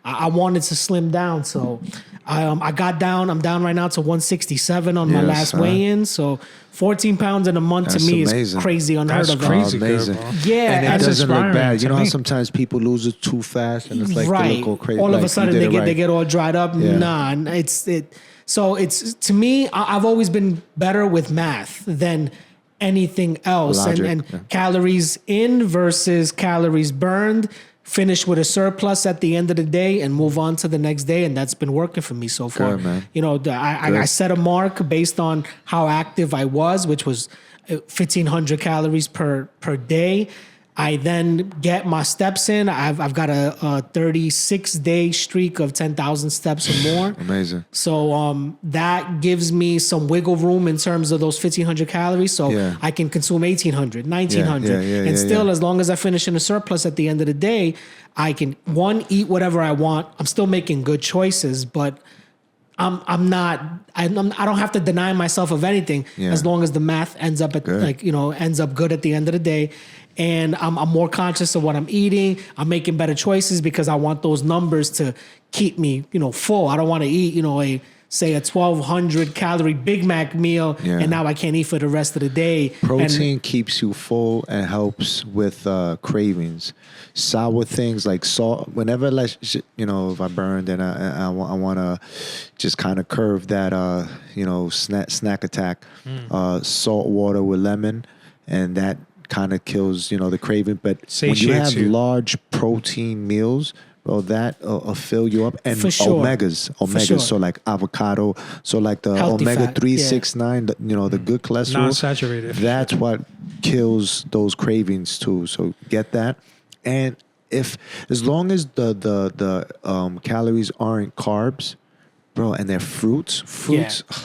I wanted to slim down. So I got down. I'm down right now to 167 on my Yes, last huh? weigh-in. So 14 pounds in a month That's to me amazing. is crazy, unheard That's of. crazy. Amazing. Good, bro. Yeah, And it That's doesn't look inspiring bad. to You know how me. sometimes people lose it too fast and it's like they Right. look all crazy. All of Like, a sudden you they did it get right. all dried up. Yeah. Nah, So it's to me, I've always been better with math than anything else. Logic, and yeah. calories in versus calories burned. Finish with a surplus at the end of the day and move on to the next day, and that's been working for me so far. Good, man. I set a mark based on how active I was, which was 1,500 calories per day. I then get my steps in. I've got a 36-day streak of 10,000 steps or more. Amazing. So that gives me some wiggle room in terms of those 1,500 calories. So Yeah. I can consume 1,800, 1,900. Yeah, and still, yeah. as long as I finish in a surplus at the end of the day, I can, eat whatever I want. I'm still making good choices, but I don't have to deny myself of anything Yeah. as long as the math ends up ends up good at the end of the day. And I'm more conscious of what I'm eating. I'm making better choices because I want those numbers to keep me, full. I don't want to eat, a 1,200 calorie Big Mac meal, Yeah. and now I can't eat for the rest of the day. Protein keeps you full and helps with cravings. Sour things like salt. Whenever, if I burned and I want to just kind of curve that, snack attack, salt water with lemon, and that kind of kills, the craving. But when you Satiates have you. large protein meals, well, that will fill you up. And For sure. omegas. sure. So like avocado, so like the Healthy omega fat, 3, yeah. 6, 9, the good cholesterol. Non-saturated. That's what kills those cravings too. So get that. And as long as the calories aren't carbs, bro, and they're fruits,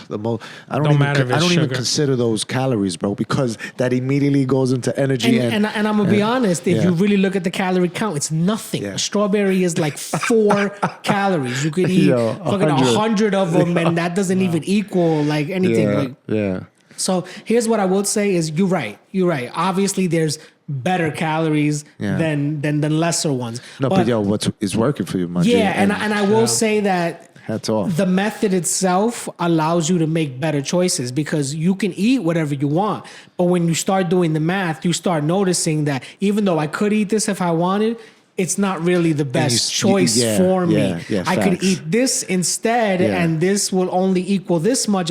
the most. I don't matter if it's even sugar. consider those calories, bro, because that immediately goes into energy. And I'm gonna be honest, if you really look at the calorie count, it's nothing. Yeah. A strawberry is like 4 calories. You could eat Yo, fucking 100 of them, and that doesn't even equal like anything. Like, yeah. so here's what I would say: is you're right. Obviously, there's better calories than lesser ones. No, but yo, is working for you, man? Yeah, and I will say that. Hats off. The method itself allows you to make better choices because you can eat whatever you want. But when you start doing the math, you start noticing that even though I could eat this if I wanted, it's not really the best choice for me. I could eat this instead, and this will only equal this much.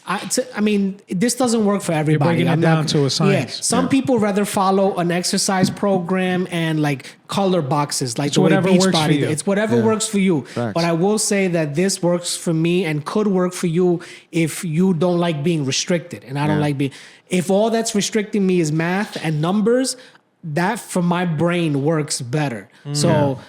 I mean, this doesn't work for everybody. You're breaking it down to a science. Yeah, some people rather follow an exercise program and like color boxes, like It's the way whatever works Beachbody. for you. It's whatever works for you. Facts. But I will say that this works for me and could work for you if you don't like being restricted, and I don't like being. If all that's restricting me is math and numbers, that for my brain works better. So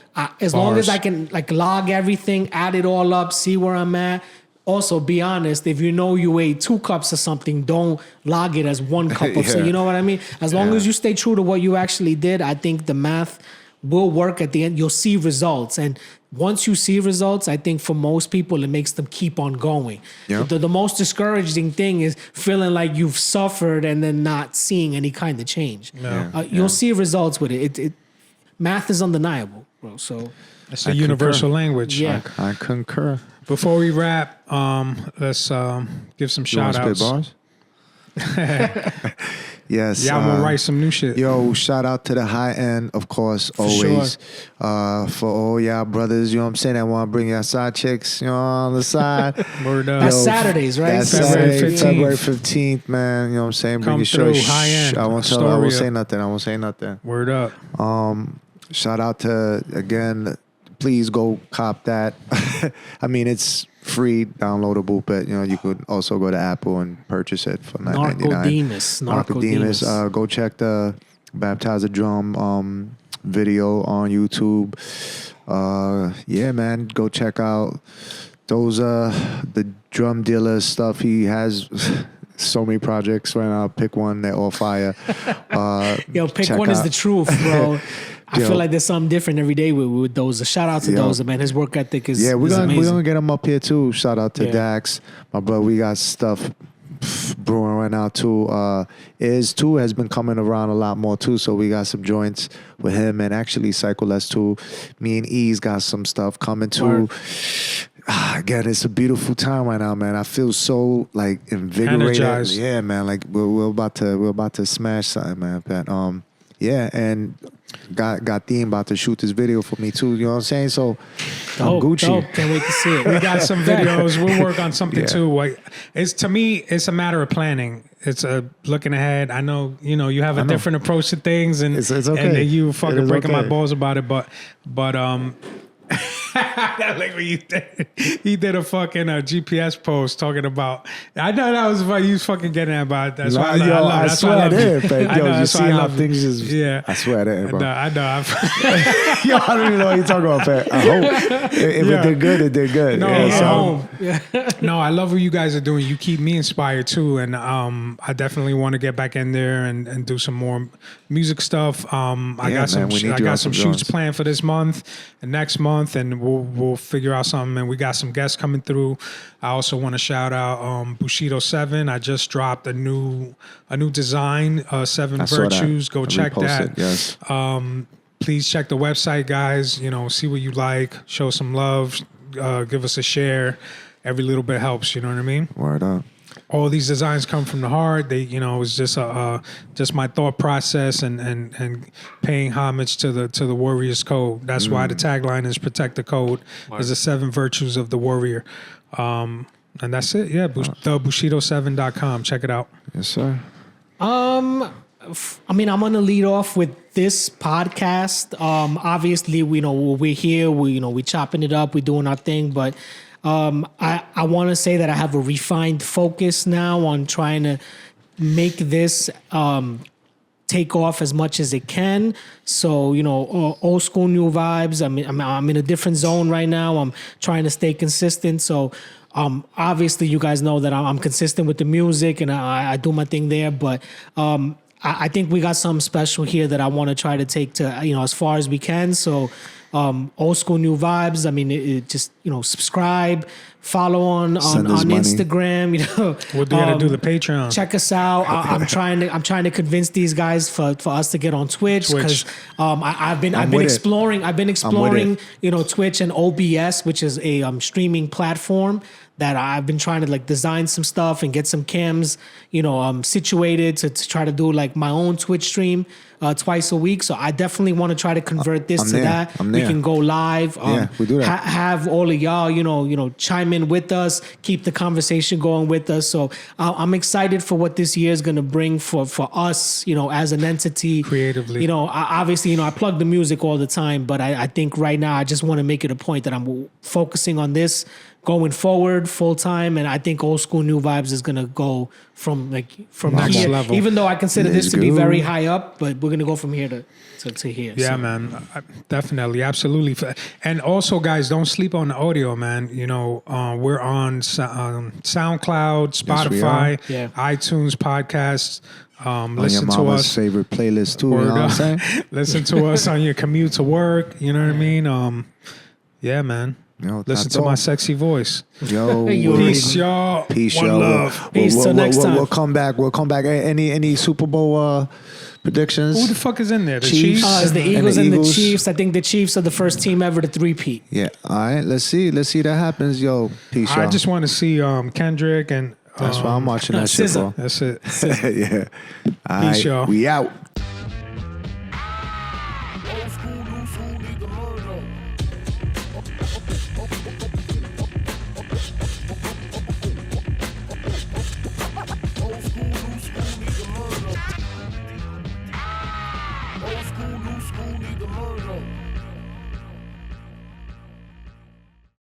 as long as I can like log everything, add it all up, see where I'm at. Also, be honest, if you know you ate 2 cups of something, don't log it as 1 cup of so you know what I mean? As long as you stay true to what you actually did, I think the math will work at the end. You'll see results. And once you see results, I think for most people, it makes them keep on going. Yeah. The most discouraging thing is feeling like you've suffered and then not seeing any kind of change. You'll see results with it. It math is undeniable, bro. So It's a universal language. Yeah. I concur. Before we wrap, let's give some You shout want to spit outs. bars? Yes. Yeah, I'm gonna write some new shit. Yo, shout out to the high end, of course, always. For all y'all brothers, you know what I'm saying, that want to bring y'all side chicks, on the side. Word up. That's Saturdays, right? That's February Saturday, 15th. February 15th, man. You know what I'm saying? Bring Come your short. through, high end, I won't tell her. I won't Astoria. say nothing. Word up. Shout out to, again, please go cop that. I mean, it's free, downloadable, but you could also go to Apple and purchase it for $9.99. Narcodemus. Go check the Baptizer Drum video on YouTube. Yeah, man, go check out those the drum dealer stuff. He has so many projects right now. Pick one, they're all fire. Yo, pick check one is out- the truth, bro. I Yo. feel like there's something different every day with Doza. Shout out to Yo. Doza, man. His work ethic is Yeah, we're amazing. gonna get him up here too. Shout out to Yeah. Dax, my brother. We got stuff brewing right now too. Is too has been coming around a lot more too. So we got some joints with him and actually Cycle S too. Me and E's got some stuff coming too. Word. Again, it's a beautiful time right now, man. I feel so like invigorated. Energized. Yeah, man. Like we're about to smash something, man. But yeah, and got Dean about to shoot this video for me too. You know what I'm saying? So I'm Gucci. Dope. Can't wait to see it. We got some videos. We'll work on something Yeah. too. Like, to me, it's a matter of planning. It's a looking ahead. I know, you have a different approach to things, and It's okay. and then you It fucking is breaking my okay. balls about it. But like what you did. He did a fucking GPS post talking about. I know that was what you was fucking getting at about. That's why I that's swear why I love did. you. But I yo, know, you that's see why I how love things you. is. Yeah. I swear I did, bro. No, I know. Yo, I don't even know what you're talking about, Pat. I hope if Yeah. it did good, it did good. No, Yeah, so- Home. No, I love what you guys are doing. You keep me inspired too, and I definitely want to get back in there and do some more music stuff. I got some man, we need I you got on some some shoots joints. planned for this month and next month, and we'll figure out something. And we got some guests coming through. I also want to shout out Bushido 7. I just dropped a new design, 7 I saw that. Virtues. Go I check that. reposted, yes. Please check the website, guys. See what you like. Show some love. Give us a share. Every little bit helps. You know what I mean? Word up. All these designs come from the heart. They, it's just my thought process and paying homage to the Warrior's Code. That's why the tagline is "Protect the Code." Is the 7 virtues of the warrior, and that's it. Yeah, the Bushido7.com. Check it out. Yes, sir. I mean, I'm gonna lead off with this podcast. Obviously, we're here. We chopping it up. We're doing our thing. But I want to say that I have a refined focus now on trying to make this take off as much as it can. So, old school, new vibes. I'm in a different zone right now. I'm trying to stay consistent. So, obviously, you guys know that I'm consistent with the music and I do my thing there. But I think we got something special here that I want to try to take to, as far as we can. So, old school, new vibes. I mean, it just, subscribe, follow on Instagram. We'll gotta do the Patreon. Check us out. I'm trying to convince these guys for us to get on Twitch because I've been exploring Twitch and OBS, which is a streaming platform that I've been trying to design some stuff and get some cams, situated to try to do my own Twitch stream twice a week. So I definitely want to try to convert this that. We can go live. We do that. Have all of y'all, chime in with us, keep the conversation going with us. So I'm excited for what this year is going to bring for us, as an entity. Creatively. Obviously, I plug the music all the time, but I think right now I just want to make it a point that I'm focusing on this going forward full time, and I think old school new vibes is gonna go from next here. level. Even though I consider this to be very high up, but we're gonna go from here to here. Yeah, so. man, definitely, absolutely. And also, guys, don't sleep on the audio, man. We're on SoundCloud, Spotify, iTunes podcasts. Listen on your to mama's us. favorite playlist too. You know what I'm saying? Listen to us on your commute to work. You know what I mean? Yeah, man. Listen to my sexy voice. Yo, peace, y'all. Peace, One y'all. love. Peace till next time. We'll come back. Any Super Bowl predictions? Who the fuck is in there? The Chiefs? Chiefs? It's the Eagles and the Chiefs. I think the Chiefs are the first team ever to three-peat. Yeah. All right. Let's see that happens. Yo, peace, y'all. I just want to see Kendrick and. That's why I'm watching that shit, bro. That's it. Yeah. All Peace, right. y'all. We out.